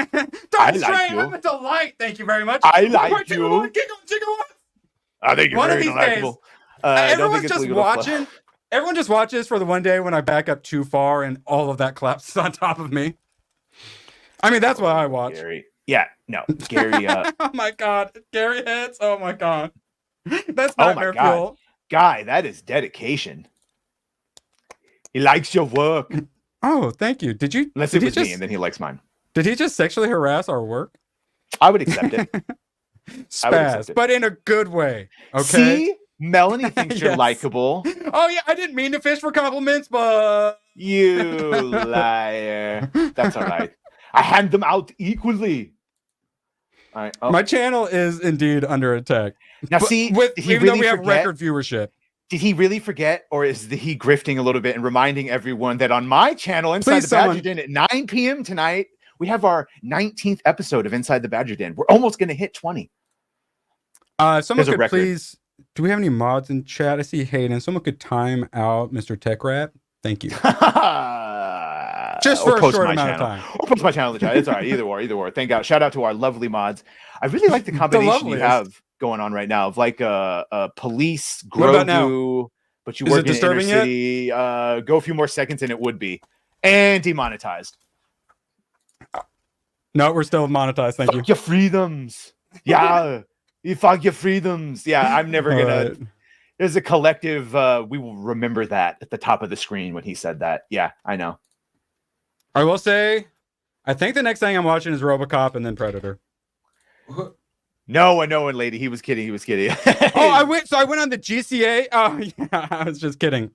like you. I'm a delight. Thank you very much. I like you. I think you're One of very these likable. days, everyone's just watching. Everyone just watches for the one day when I back up too far and all of that collapses on top of me. I mean, that's what I watch. Gary. Yeah, no, Gary. Oh my god, Gary hits. Oh my god, that's Oh nightmare my God. fuel. Guy, that is dedication. He likes your work. Oh, thank you. Did you? Unless did it he was just, me, and then he likes mine. Did he just sexually harass our work? I would accept it. Spaz, it. but in a good way. Okay. See, Melanie thinks you're Yes. likable. Oh yeah, I didn't mean to fish for compliments, but You liar. That's all right. I hand them out equally. All right. Oh. my channel is indeed under attack. Now, But see, with did he even though really we have forget? record viewership. Did he really forget, or is he grifting a little bit and reminding everyone that on my channel, Inside Please, the Badger someone- Den, at 9 p.m. tonight, we have our 19th episode of Inside the Badger Den. We're almost going to hit 20. Someone There's a could record. please. Do we have any mods in chat? I see Hayden. Someone could time out Mr. Tech Rat. Thank you. Just Or for a post short my amount of channel. time. Or post my channel in the chat. It's all right. Either or. Thank God. Shout out to our lovely mods. I really like the combination you loveliest. have going on right now of like a police What about now? Grogu, but you Is work it in disturbing inner city. Go a few more seconds and it would be. And demonetized. No, we're still monetized. Thank you. Fuck your freedoms. Yeah. You fuck your freedoms. Yeah, I'm never gonna. Alright. There's a collective. We will remember that at the top of the screen when he said that. Yeah, I know. I will say, I think the next thing I'm watching is RoboCop and then Predator. No, I know, lady. He was kidding. Oh, I went on the GCA. Oh, yeah, I was just kidding.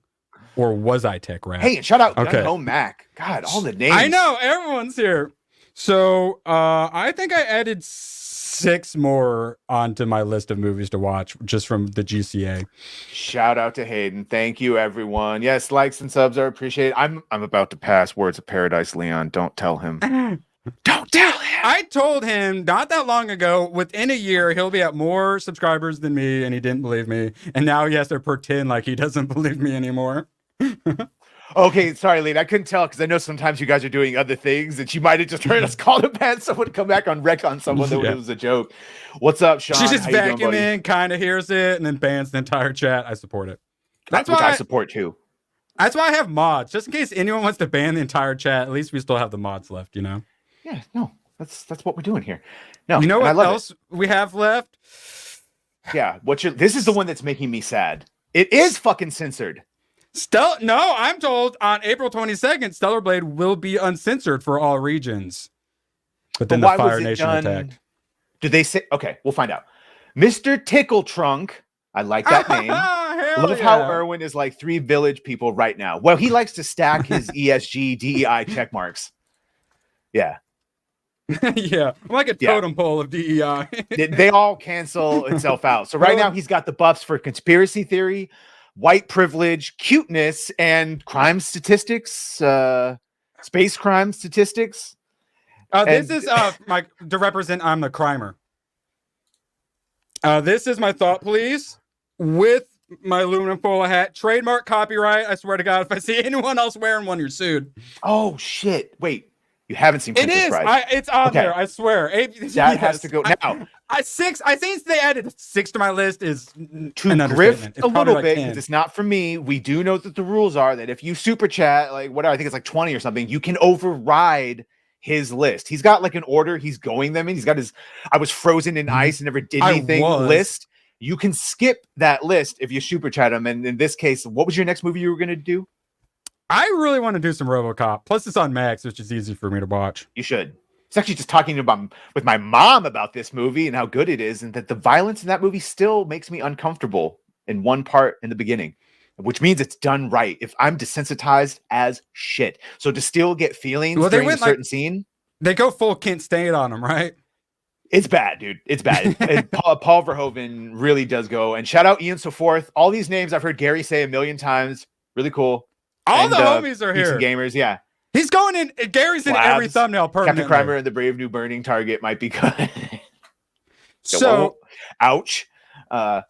Or was I Tech Rat? Hey, and shout out Okay. Gung-Ho Mac. God, all the names. I know everyone's here. So I think I added 6 more onto my list of movies to watch just from the GCA. Shout out to Hayden. Thank you, everyone. Yes, likes and subs are appreciated. I'm about to pass Words of Paradise, Leon. Don't tell him. Don't tell him. I told him not that long ago, within a year, he'll be at more subscribers than me, and he didn't believe me. And now he has to pretend like he doesn't believe me anymore. Okay, sorry, Leon. I couldn't tell because I know sometimes you guys are doing other things that you might have just heard us call to ban someone, come back on wreck on someone that Yeah. it was a joke. What's up, Sean? She's just How you doing, buddy? vacuuming, kind of hears it, and then bans the entire chat. I support it. That's Which why I support too. That's why I have mods, just in case anyone wants to ban the entire chat. At least we still have the mods left, you know. Yeah, no, that's what we're doing here. No, You know and I what love it. else we have left? Yeah, this is the one that's making me sad. It is fucking censored. No, I'm told on April 22nd, Stellar Blade will be uncensored for all regions. But then the why was Fire it Nation done? attacked. Did they say? Okay, we'll find out. Mr. Tickle Trunk. I like that name. Hell Love how yeah. Erwin is like 3 village people right now. Well, he likes to stack his ESG, DEI check marks. Yeah. Yeah, I'm like a Yeah. totem pole of DEI. They all cancel itself out. So right now he's got the buffs for conspiracy theory, white privilege, cuteness, and crime statistics, space crime statistics. This And- is to represent I'm the crimer. This is my thought, please, with my aluminum foil hat, trademark, copyright. I swear to God, if I see anyone else wearing one, you're sued. Oh shit! Wait, you haven't seen It Princess is. Bride. It's on Okay. there. I swear. That has to go now. I think they added 6 to my list is To an grift understatement. It's a probably little like bit 10. because it's not for me. We do know that the rules are that if you super chat, like whatever, I think it's like 20 or something, you can override his list. He's got like an order he's going them in. He's got his I was frozen in ice and never did I anything was. list. You can skip that list if you super chat him. And in this case, what was your next movie you were going to do? I really want to do some RoboCop. Plus, it's on Max, which is easy for me to watch. You should. It's actually just talking with my mom about this movie and how good it is, and that the violence in that movie still makes me uncomfortable in one part in the beginning. which means it's done right. If I'm desensitized as shit, so to still get feelings Well, they during a went, certain scene, They go full Kent State on him, right? it's bad, dude. It's bad. And Paul Verhoeven really does go. And shout out Ian Soforth. All these names I've heard Gary say a million times. Really cool. All And, the homies are Geeks here. and Gamers, yeah. He's going in. Gary's in every Slabs, thumbnail permanently. Captain Crimer and the Brave New Burning Target might be good. So, ouch. the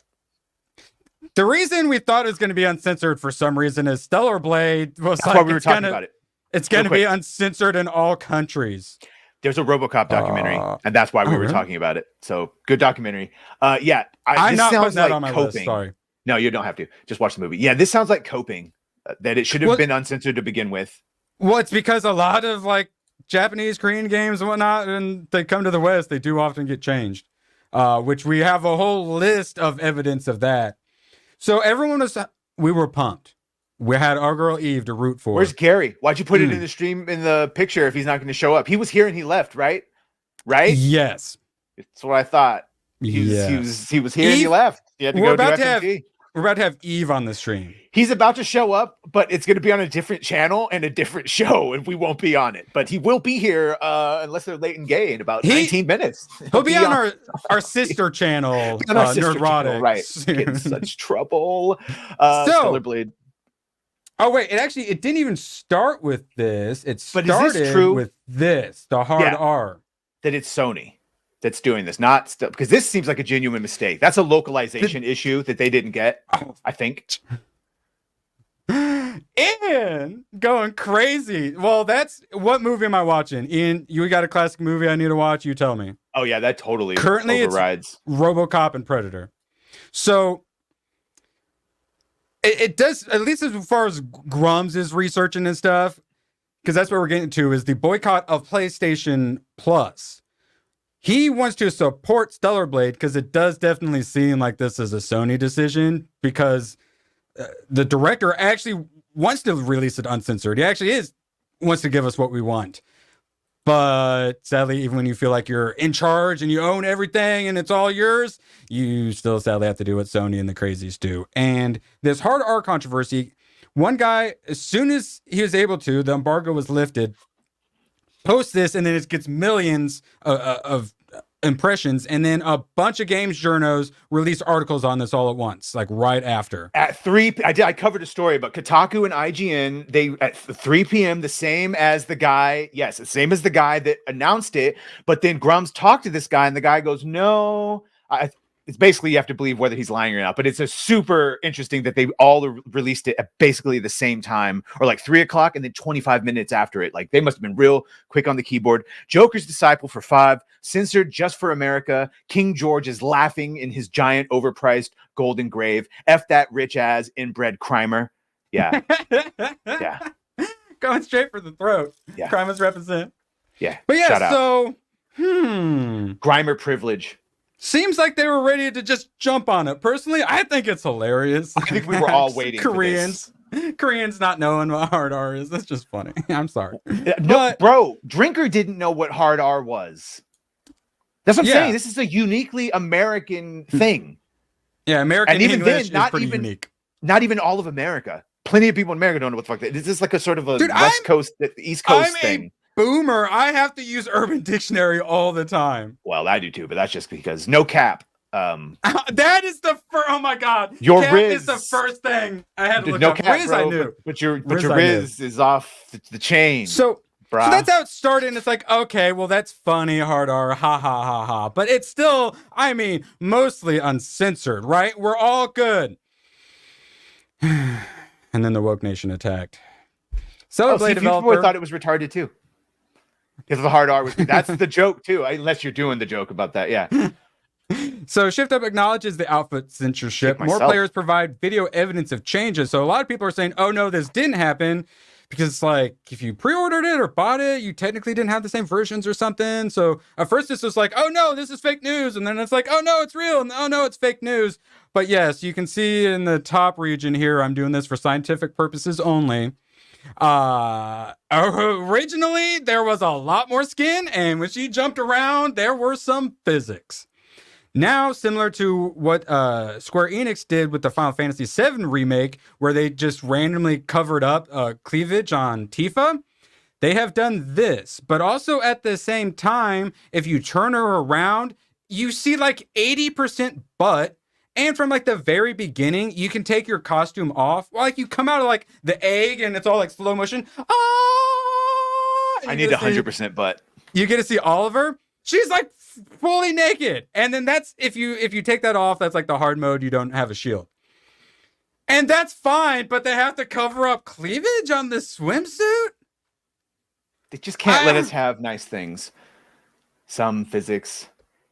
reason we thought it was going to be uncensored for some reason is Stellar Blade was That's like, why we were talking about it. It's going to Real be quick. uncensored in all countries. There's a RoboCop documentary, and that's why we were really? talking about it. So good documentary. Yeah, I'm this not sounds putting that like on my coping. list. Sorry. No, you don't have to. Just watch the movie. Yeah, this sounds like coping. That it should have been uncensored to begin with. Well, it's because a lot of like Japanese, Korean games and whatnot, and they come to the West, they do often get changed, which we have a whole list of evidence of that. So we were pumped. We had our girl Eve to root for. Where's Gary? Why'd you put it in the stream in the picture if he's not going to show up? He was here and he left, right? Right? Yes. That's what I thought. He was here and he left. He had to go do FMG. We're about to have Eve on the stream. He's about to show up, but it's going to be on a different channel and a different show, and we won't be on it. But he will be here unless they're late and gay in about 19 minutes. He'll be on our sister channel, Nerdrotic. Right. Get in such trouble. Stellar Blade. Oh, wait. It didn't even start with this. It started But is this true? with this, the hard R. That it's Sony that's doing this, not because this seems like a genuine mistake. That's a localization issue that they didn't get, I think. Ian going crazy. Well, that's what movie am I watching? Ian, you got a classic movie I need to watch? You tell me. Oh yeah, that totally currently overrides. It's RoboCop and Predator. So it does, at least as far as Grums is researching and stuff, because that's what we're getting to, is the boycott of PlayStation Plus. He wants to support Stellar Blade because it does definitely seem like this is a Sony decision, because the director actually wants to release it uncensored. He actually wants to give us what we want. But sadly, even when you feel like you're in charge and you own everything and it's all yours, you still sadly have to do what Sony and the crazies do. And this hard R controversy, one guy, as soon as he was able to, the embargo was lifted, posts this, and then it gets millions of impressions, and then a bunch of games journos release articles on this all at once, like right after. At 3 I covered a story about Kotaku and IGN. They at 3 p.m. the same as the guy that announced it, but then Grums talked to this guy and the guy goes, no, it's basically you have to believe whether he's lying or not, but it's a super interesting that they all released it at basically the same time, or like 3 o'clock and then 25 minutes after it. Like they must have been real quick on the keyboard. Joker's Disciple for 5, censored just for America. King George is laughing in his giant overpriced golden grave. F that rich ass inbred Crimer. Yeah. Yeah. Going straight for the throat. Yeah. Crimer's represent. Yeah. But yeah, Shout out. so Grimer privilege. Seems like they were ready to just jump on it. Personally, I think it's hilarious. I think we were all waiting Koreans. For this. Koreans not knowing what hard R is. That's just funny. I'm sorry. No, bro, Drinker didn't know what hard R was. That's what I'm saying. This is a uniquely American thing. Yeah, American and even English then, is pretty unique. Not even all of America. Plenty of people in America don't know what the fuck that is. This like a sort of a West Coast, East Coast thing. Boomer, I have to use Urban Dictionary all the time. Well, I do too, but that's just because no cap. That is the first. Oh my god, your cap Riz is the first thing I had to look no up. cap, Riz, bro, I knew, but your Riz is off the chain. So that's how it started. And it's like, okay, well, that's funny, hard R, ha ha ha ha. But it's still, I mean, mostly uncensored, right? We're all good. And then the woke nation attacked. Celebrate developer. People thought it was retarded too. Because the hard R was that's the joke too, unless you're doing the joke about that. Yeah. So Shift Up acknowledges the output censorship. More players provide video evidence of changes. So a lot of people are saying, oh no, this didn't happen. Because it's like, if you pre-ordered it or bought it, you technically didn't have the same versions or something. So at first it's just like, oh no, this is fake news. And then it's like, oh no, it's real. And oh no, it's fake news. But yes, you can see in the top region here, I'm doing this for scientific purposes only. Originally there was a lot more skin, and when she jumped around there were some physics. Now, similar to what Square Enix did with the Final Fantasy VII remake, where they just randomly covered up cleavage on Tifa, they have done this. But also at the same time, if you turn her around, you see like 80% butt. And from like the very beginning, you can take your costume off. Like you come out of like the egg and it's all like slow motion. I need 100% butt. You get to see Oliver. She's like fully naked. And then that's if you take that off, that's like the hard mode. You don't have a shield. And that's fine, but they have to cover up cleavage on this swimsuit? They just can't let us have nice things. Some physics.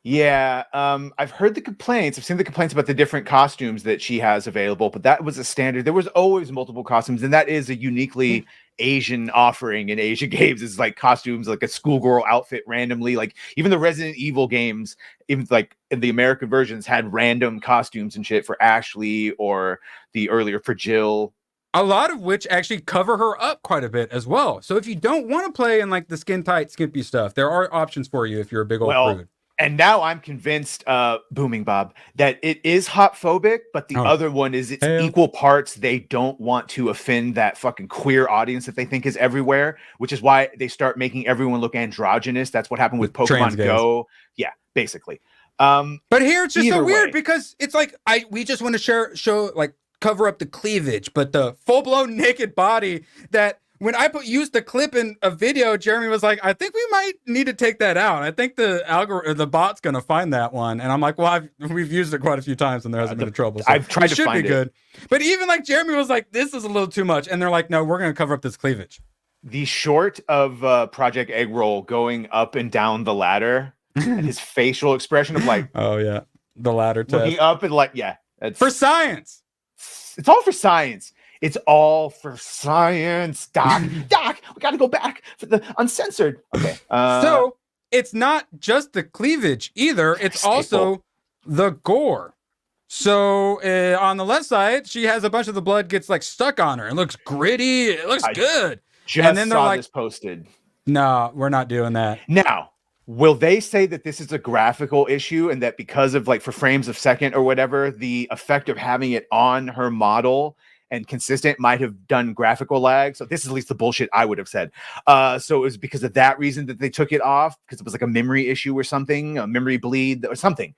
Yeah, I've heard the complaints. I've seen the complaints about the different costumes that she has available, but that was a standard. There was always multiple costumes, and that is a uniquely Asian offering in Asian games. Is like costumes, like a schoolgirl outfit randomly. Like even the Resident Evil games, even like in the American versions, had random costumes and shit for Ashley or the earlier for Jill. A lot of which actually cover her up quite a bit as well. So if you don't want to play in like the skin tight, skimpy stuff, there are options for you if you're a big old prude. And now I'm convinced, Booming Bob, that it is hot-phobic, but the other one is it's equal parts. They don't want to offend that fucking queer audience that they think is everywhere, which is why they start making everyone look androgynous. That's what happened with Pokemon Go. Yeah, basically. But here it's just so weird because it's like we just want to show like cover up the cleavage, but the full-blown naked body that. When I used the clip in a video, Jeremy was like, I think we might need to take that out. I think the bot's going to find that one. And I'm like, well, we've used it quite a few times and there hasn't been trouble. So I've tried to should find be it. Good. But even like Jeremy was like, this is a little too much. And they're like, no, we're going to cover up this cleavage. The short of Project Eggroll going up and down the ladder and his facial expression of like, oh yeah, the ladder test. Looking up and like, yeah. For science. It's all for science. It's all for science, Doc. Doc, we got to go back for the uncensored. Okay. So it's not just the cleavage either. It's also the gore. So on the left side, she has a bunch of the blood gets like stuck on her. It looks gritty. It looks good. And then they're like, this posted. No, we're not doing that. Now, will they say that this is a graphical issue and that because of like for frames of second or whatever, the effect of having it on her model and consistent might have done graphical lag? So this is at least the bullshit I would have said. So it was because of that reason that they took it off, because it was like a memory issue or something, a memory bleed or something.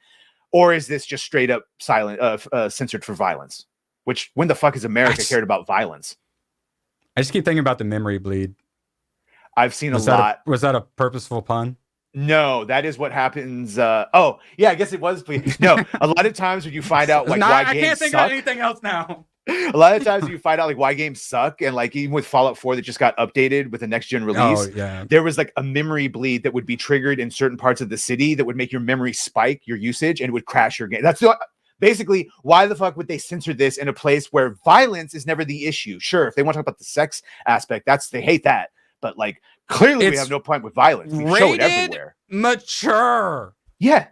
Or is this just straight up censored for violence? Which, when the fuck has America cared about violence? I just keep thinking about the memory bleed. I've seen a lot. Was that a purposeful pun? No, that is what happens. Oh, yeah, I guess it was. No, a lot of times when you find out like why games I can't think suck, of anything else now. A lot of times you find out like why games suck, and like even with Fallout 4 that just got updated with the next gen release, there was like a memory bleed that would be triggered in certain parts of the city that would make your memory spike your usage and it would crash your game. That's basically why the fuck would they censor this in a place where violence is never the issue? Sure, if they want to talk about the sex aspect, they hate that, but like clearly we have no point with violence. We show it everywhere. Mature. Yeah,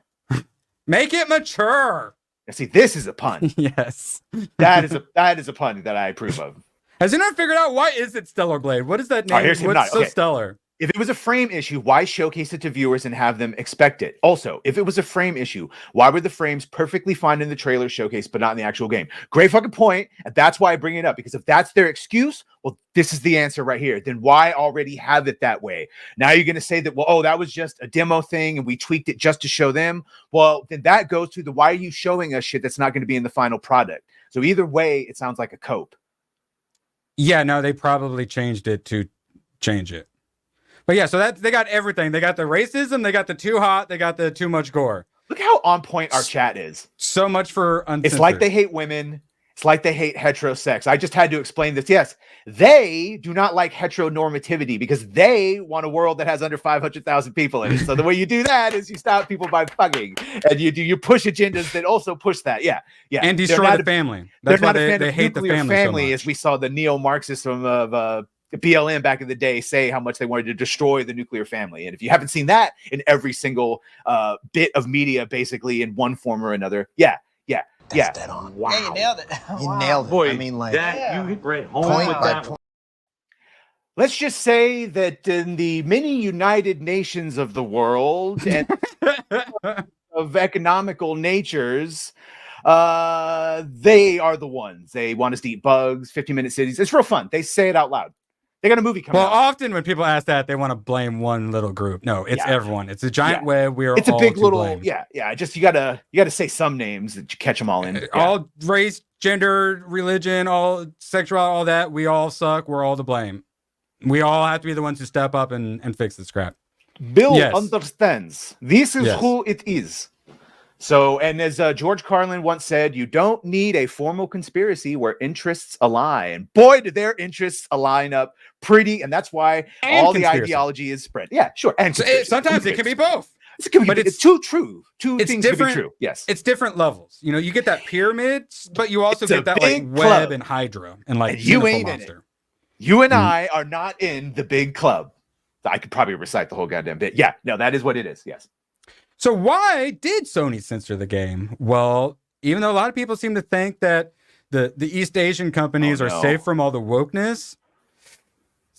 make it mature. See, this is a pun. Yes. That is a pun that I approve of. Has anyone figured out why is it Stellar Blade? What is that name? What's so stellar? If it was a frame issue, why showcase it to viewers and have them expect it? Also, if it was a frame issue, why were the frames perfectly fine in the trailer showcase, but not in the actual game? Great fucking point. And that's why I bring it up, because if that's their excuse, well, this is the answer right here. Then why already have it that way? Now you're going to say that, well, oh, that was just a demo thing and we tweaked it just to show them. Well, then that goes to the, why are you showing us shit that's not going to be in the final product? So either way, it sounds like a cope. Yeah, no, they probably changed it to change it. But yeah, so that they got everything. They got the racism, they got the too hot, they got the too much gore. Look how on point our chat is. So much for uncensored. It's like they hate women. It's like they hate heterosex. I just had to explain this. Yes, they do not like heteronormativity because they want a world that has under 500,000 people in it. So the way you do that is you stop people by fucking, and you push agendas that also push that. Yeah, yeah. And destroy the family. That's why they hate the family so much. As we saw the neo-Marxists from BLM back in the day say how much they wanted to destroy the nuclear family. And if you haven't seen that in every single bit of media, basically in one form or another, yeah. That's dead on. Wow. Yeah, you nailed it. You nailed it. Boy, I mean, like, you read home point with by that. point. Let's just say that in the many United Nations of the world, and of economical natures, they are the ones. They want us to eat bugs, 15-minute cities. It's real fun. They say it out loud. They got a movie coming out. Well, often when people ask that, they want to blame one little group. No, it's everyone. It's a giant web. We are it's a all big to little blame. yeah. Just you gotta say some names that you catch them all in. Yeah. All race, gender, religion, all sexuality, all that. We all suck. We're all to blame. We all have to be the ones who step up and fix this crap. Bill understands. This is who it is. So, and as George Carlin once said, you don't need a formal conspiracy where interests align. Boy, do their interests align up pretty, and that's why all the ideology is spread. Yeah, sure. And sometimes it can be both. But it's too true. Two things can be true. Yes, it's different levels. You know, you get that pyramid, but you also get that like web and Hydra and like you ain't in it. You and I are not in the big club. I could probably recite the whole goddamn bit. Yeah, no, that is what it is. Yes. So why did Sony censor the game? Well, even though a lot of people seem to think that the East Asian companies are safe from all the wokeness,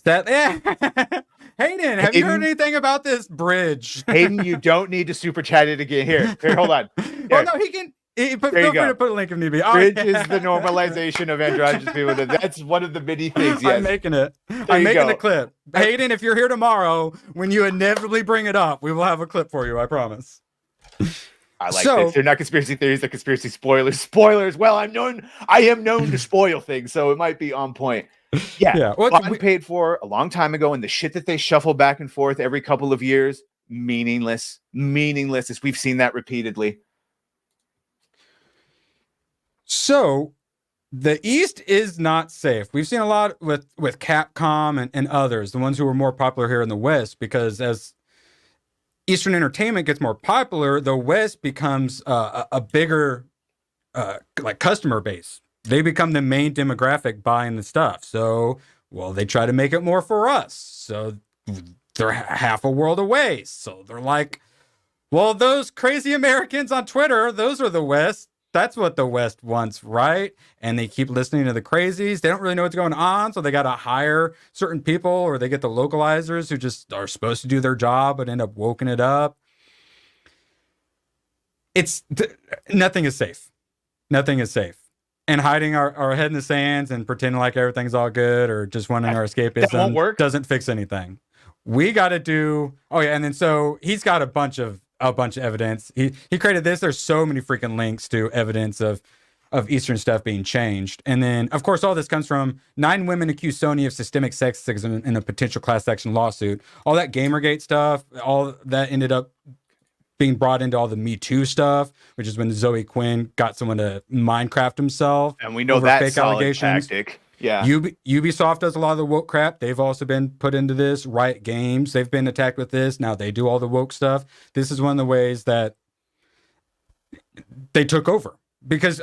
Hayden, have you heard anything about this bridge? Hayden, you don't need to super chat it again. Here, hold on. Oh no, he can. Feel free to put a link if need be. Bridge is the normalization of androgynous people. That's one of the many things. Yes. I'm making it. I'm making the clip. Hayden, if you're here tomorrow, when you inevitably bring it up, we will have a clip for you. I promise. I like this. They're not conspiracy theories. They're conspiracy spoilers. Spoilers. Well, I am known to spoil things, so it might be on point. Yeah. Well, paid for a long time ago, and the shit that they shuffle back and forth every couple of years, meaningless. As we've seen that repeatedly. So the East is not safe. We've seen a lot with Capcom and others, the ones who were more popular here in the West, because as Eastern entertainment gets more popular, the West becomes a bigger like customer base. They become the main demographic buying the stuff. So, well, they try to make it more for us. So they're half a world away. So they're like, well, those crazy Americans on Twitter, those are the West. That's what the West wants, right? And they keep listening to the crazies. They don't really know what's going on, so they got to hire certain people, or they get the localizers who just are supposed to do their job but end up woking it up. Nothing is safe. Nothing is safe. And hiding our head in the sands and pretending like everything's all good or just wanting our escapism doesn't fix anything. We got to do. Oh yeah, and then so he's got a bunch of evidence. He created this. There's so many freaking links to evidence of Eastern stuff being changed. And then, of course, all this comes from 9 women accuse Sony of systemic sexism in a potential class action lawsuit. All that Gamergate stuff, all that ended up being brought into all the Me Too stuff, which is when Zoe Quinn got someone to Minecraft himself. And we know that fake allegations. Tactic. Yeah. Ubisoft does a lot of the woke crap. They've also been put into this. Riot Games, they've been attacked with this. Now they do all the woke stuff. This is one of the ways that they took over, because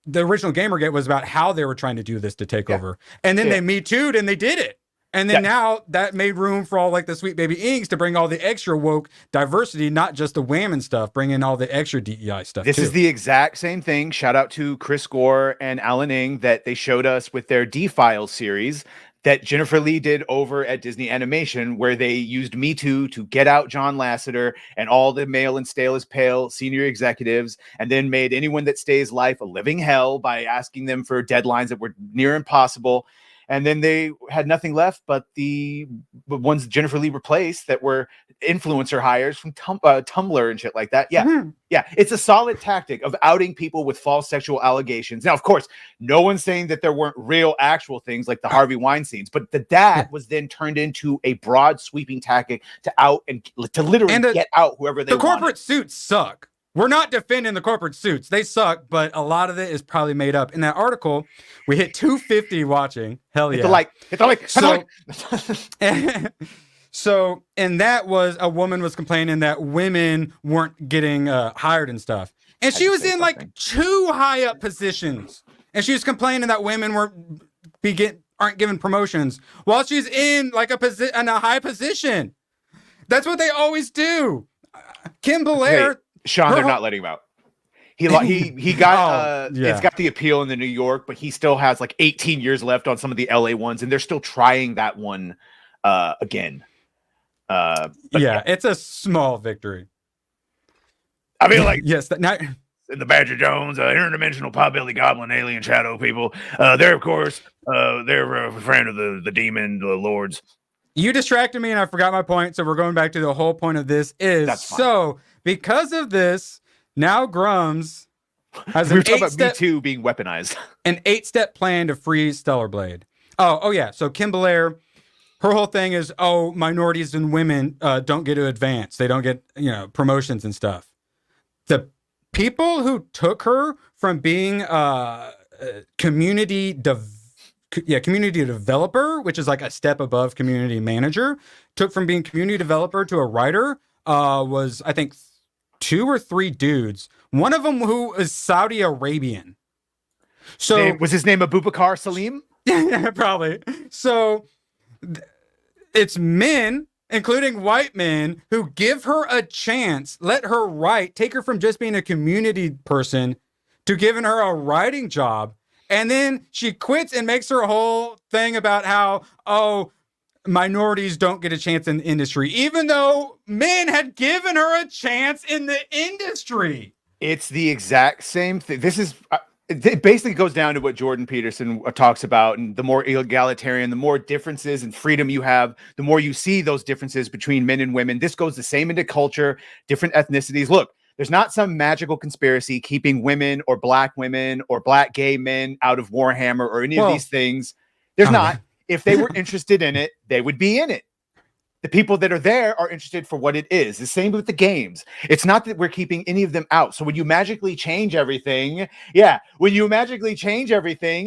the original Gamergate was about how they were trying to do this to take over. And then they Me Too'd and they did it. And then now that made room for all like the Sweet Baby Inks to bring all the extra woke diversity, not just the whammon stuff, bring in all the extra DEI stuff. This is the exact same thing. Shout out to Chris Gore and Alan Ng that they showed us with their D-Files series that Jennifer Lee did over at Disney Animation, where they used Me Too to get out John Lasseter and all the male and stale is pale senior executives, and then made anyone that stays life a living hell by asking them for deadlines that were near impossible. And then they had nothing left but the ones Jennifer Lee replaced that were influencer hires from Tumblr and shit like that. Yeah. Mm-hmm. Yeah. It's a solid tactic of outing people with false sexual allegations. Now, of course, no one's saying that there weren't real actual things like the Harvey Weinsteins, but that was then turned into a broad sweeping tactic to out and to literally get out whoever they wanted. The corporate suits suck. We're not defending the corporate suits. They suck, but a lot of it is probably made up. In that article, we hit 250 watching. Hell yeah. Hit the like. So, and that was, a woman was complaining that women weren't getting hired and stuff. And she was in like 2 high up positions. And she was complaining that women aren't given promotions while she's in like in a high position. That's what they always do. Kim Belair. Okay. Sean, they're not letting him out. He got it's got the appeal in the New York, but he still has like 18 years left on some of the LA ones, and they're still trying that one again. It's a small victory. I feel like yes, now the Badger Jones, interdimensional potbelly goblin alien shadow people. They're of course they're a friend of the demon, the lords. you distracted me and I forgot my point. So we're going back to the whole point of this is so because of this, now Grums has We an were talking about Me 8-step Too being weaponized. an 8-step plan to free Stellar Blade. Oh yeah. So Kim Belair, her whole thing is, minorities and women don't get to advance. They don't get, promotions and stuff. The people who took her from being community developer, which is like a step above community manager, took from being community developer to a writer, was I think 2 or 3 dudes. One of them who is Saudi Arabian. So Was his name Abubakar Salim? yeah, probably. So it's men, including white men, who give her a chance, let her write, take her from just being a community person to giving her a writing job. And then she quits and makes her whole thing about how, minorities don't get a chance in the industry, even though men had given her a chance in the industry. It's the exact same thing. This is it basically goes down to what Jordan Peterson talks about, and the more egalitarian, the more differences and freedom you have, the more you see those differences between men and women. This goes the same into culture, different ethnicities. Look, there's not some magical conspiracy keeping women or black gay men out of Warhammer or any of these things. There's not. If they were interested in it, they would be in it. The people that are there are interested for what it is. The same with the games. It's not that we're keeping any of them out. So when you magically change everything,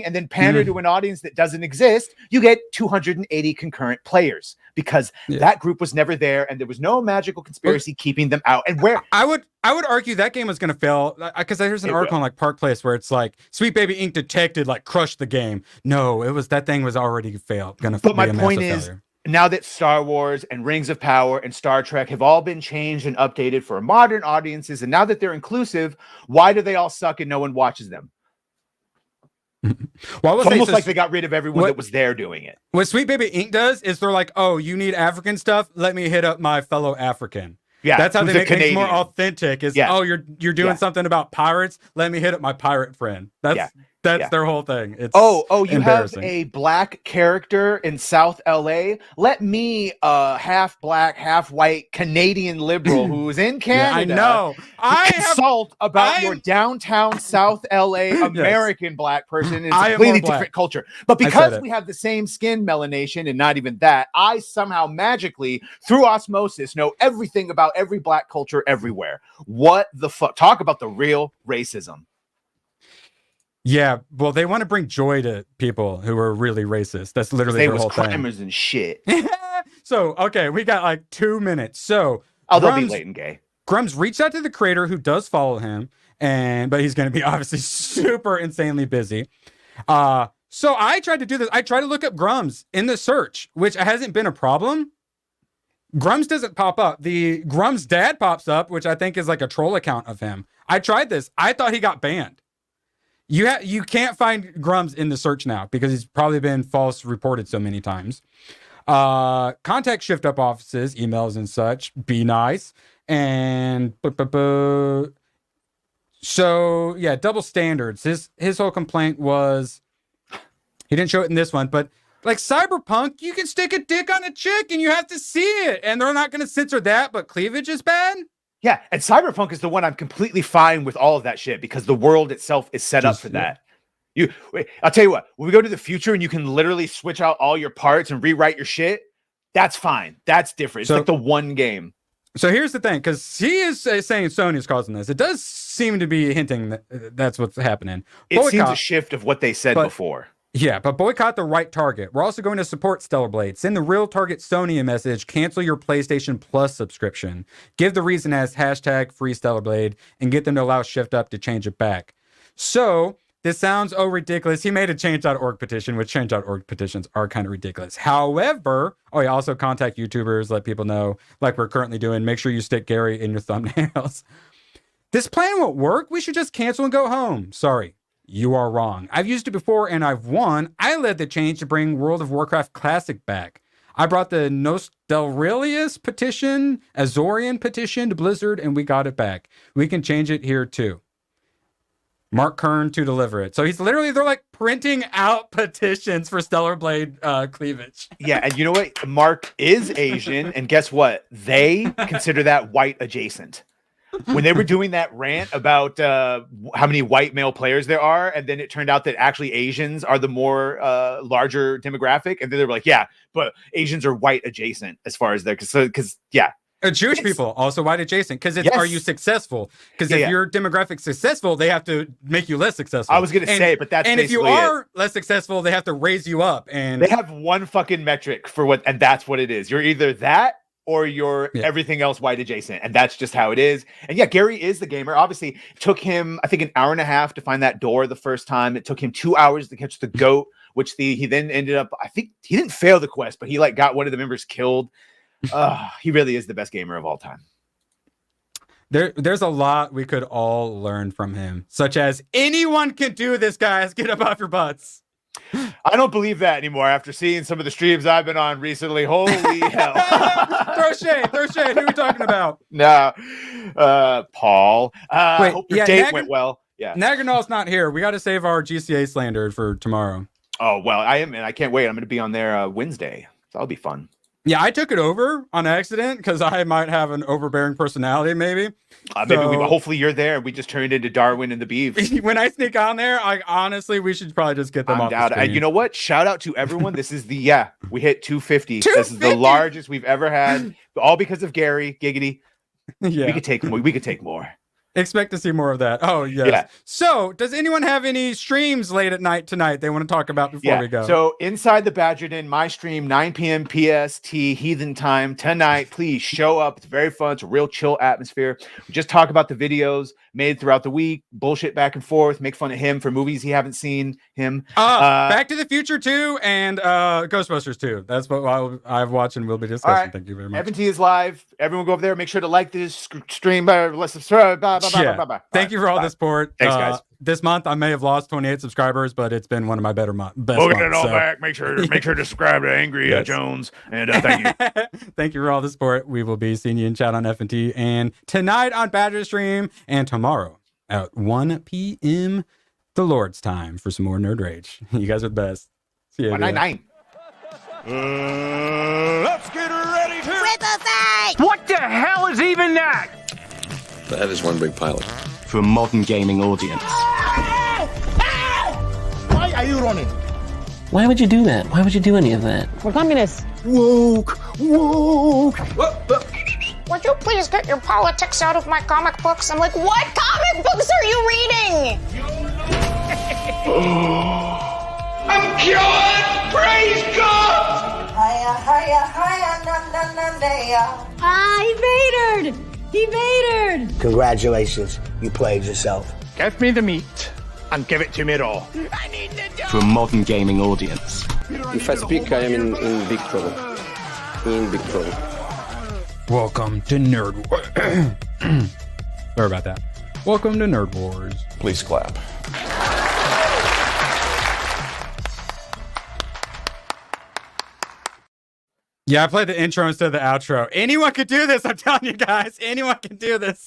and then pander to an audience that doesn't exist, you get 280 concurrent players because that group was never there and there was no magical conspiracy keeping them out. And where I would argue that game was going to fail because there's an article on like Park Place where it's like Sweet Baby Ink Detected like crushed the game. No, that thing was already failed. But my point is, failure. Now that Star Wars and Rings of Power and Star Trek have all been changed and updated for modern audiences, and now that they're inclusive, why do they all suck and no one watches them? Well, it's almost like they got rid of everyone that was there doing it. What Sweet Baby Ink does is they're like, oh, you need African stuff? Let me hit up my fellow African. Yeah, that's how they make things more authentic. Is you're doing something about pirates? Let me hit up my pirate friend. That's their whole thing. It's you have a black character in South LA. Let me, half black, half white Canadian liberal who's in Canada. I know. Consult about your downtown South LA American black person. It's a completely different culture. But because we have the same skin melanation and not even that, I somehow magically, through osmosis, know everything about every black culture everywhere. What the fuck? Talk about the real racism. Yeah, well, they want to bring joy to people who are really racist. That's literally their whole thing. They was crimers and shit. So, okay, we got like 2 minutes. So, they'll be late and gay. Grums reached out to the creator who does follow him, but he's going to be obviously super insanely busy. So I tried to do this. I tried to look up Grums in the search, which hasn't been a problem. Grums doesn't pop up. The Grums dad pops up, which I think is like a troll account of him. I tried this. I thought he got banned. You can't find Grums in the search now because he's probably been false reported so many times. Contact Shift Up offices, emails and such. Be nice. And so yeah, double standards. His whole complaint was he didn't show it in this one, but like Cyberpunk, you can stick a dick on a chick and you have to see it, and they're not going to censor that. But cleavage is bad. Yeah, and Cyberpunk is the one I'm completely fine with all of that shit because the world itself is set up for that. I'll tell you what, when we go to the future and you can literally switch out all your parts and rewrite your shit, that's fine. That's different. It's like the one game. So here's the thing, because he is saying Sony's causing this. It does seem to be hinting that that's what's happening. It seems a shift of what they said before. Yeah, but boycott the right target. We're also going to support Stellar Blade. Send the real target Sony a message. Cancel your PlayStation Plus subscription. Give the reason as hashtag free Stellar Blade and get them to allow Shift Up to change it back. So this sounds ridiculous. He made a change.org petition, which change.org petitions are kind of ridiculous. However, also contact YouTubers, let people know, like we're currently doing. Make sure you stick Gary in your thumbnails. This plan won't work. We should just cancel and go home. Sorry. You are wrong. I've used it before and I've won. I led the change to bring World of Warcraft Classic back. I brought the Nostalrius petition, Azorian petition to Blizzard, and we got it back. We can change it here too. Mark Kern to deliver it. So they're like printing out petitions for Stellar Blade cleavage. Yeah, and you know what? Mark is Asian, and guess what? They consider that white adjacent. When they were doing that rant about how many white male players there are, and then it turned out that actually Asians are the more larger demographic, and then they were like, yeah, but Asians are white adjacent as far as they're because yeah. Jewish people also white adjacent because it's are you successful? Because if your demographic successful, they have to make you less successful. I was gonna say, but that's if you are less successful, they have to raise you up. And they have one fucking metric for what, and that's what it is. You're either that or you're everything else white adjacent, and that's just how it is. And yeah, Gary is the gamer. Obviously, it took him I think an hour and a half to find that door the first time. It took him 2 hours to catch the goat, which he then ended up. I think he didn't fail the quest, but he like got one of the members killed. He really is the best gamer of all time. There's a lot we could all learn from him, such as anyone can do this, guys. Get up off your butts. I don't believe that anymore after seeing some of the streams I've been on recently. Holy hell. Throw shade. Who are we talking about? No. Paul. Wait, hope your date went well. Yeah. Naganal's not here. We got to save our GCA slander for tomorrow. Oh, well, I am, and I can't wait. I'm going to be on there Wednesday. So that'll be fun. Yeah, I took it over on accident because I might have an overbearing personality, maybe. Hopefully you're there and we just turned into Darwin and the Beeve. When I sneak on there, we should probably just get them off the screen. You know what? Shout out to everyone. This is we hit 250. This is the largest we've ever had, all because of Gary. Giggity. Yeah. We could take more. We could take more. Expect to see more of that. Oh, yes. Yeah. So, does anyone have any streams late at night tonight they want to talk about before we go? So, Inside the Badgerton, my stream, 9 p.m. PST, Heathen time tonight. Please show up. It's very fun. It's a real chill atmosphere. We just talk about the videos made throughout the week, bullshit back and forth, make fun of him for movies he haven't seen him. Back to the Future 2 and Ghostbusters 2. That's what I've watched and will be discussing. Right. Thank you very much. FNT is live. Everyone go over there. Make sure to like this stream. Let's subscribe. Thank you for all the support. Thanks, guys. This month I may have lost 28 subscribers, but it's been one of my best months. We'll get it all back. Make sure to subscribe to Angry Jones. And thank you. Thank you for all the support. We will be seeing you in chat on FNT and tonight on Badger Stream and tomorrow at 1 p.m. the Lord's time for some more Nerd Rage. You guys are the best. See you. 199. Let's get ready to Rip a fight! What the hell is even that? That is one big pilot. For a modern gaming audience. Why are you running? Why would you do that? Why would you do any of that? We're communists. Woke. Would you please get your politics out of my comic books? I'm like, what comic books are you reading? I'm cured! Praise God! I evaded! Evaded! Congratulations, you played yourself. Give me the meat and give it to me raw. For a modern gaming audience. If I speak, I am in big trouble. In big trouble. Welcome to Nerd Wars. Sorry about that. Welcome to Nerd Wars. Please clap. Yeah, I played the intro instead of the outro. Anyone could do this. I'm telling you guys. Anyone can do this.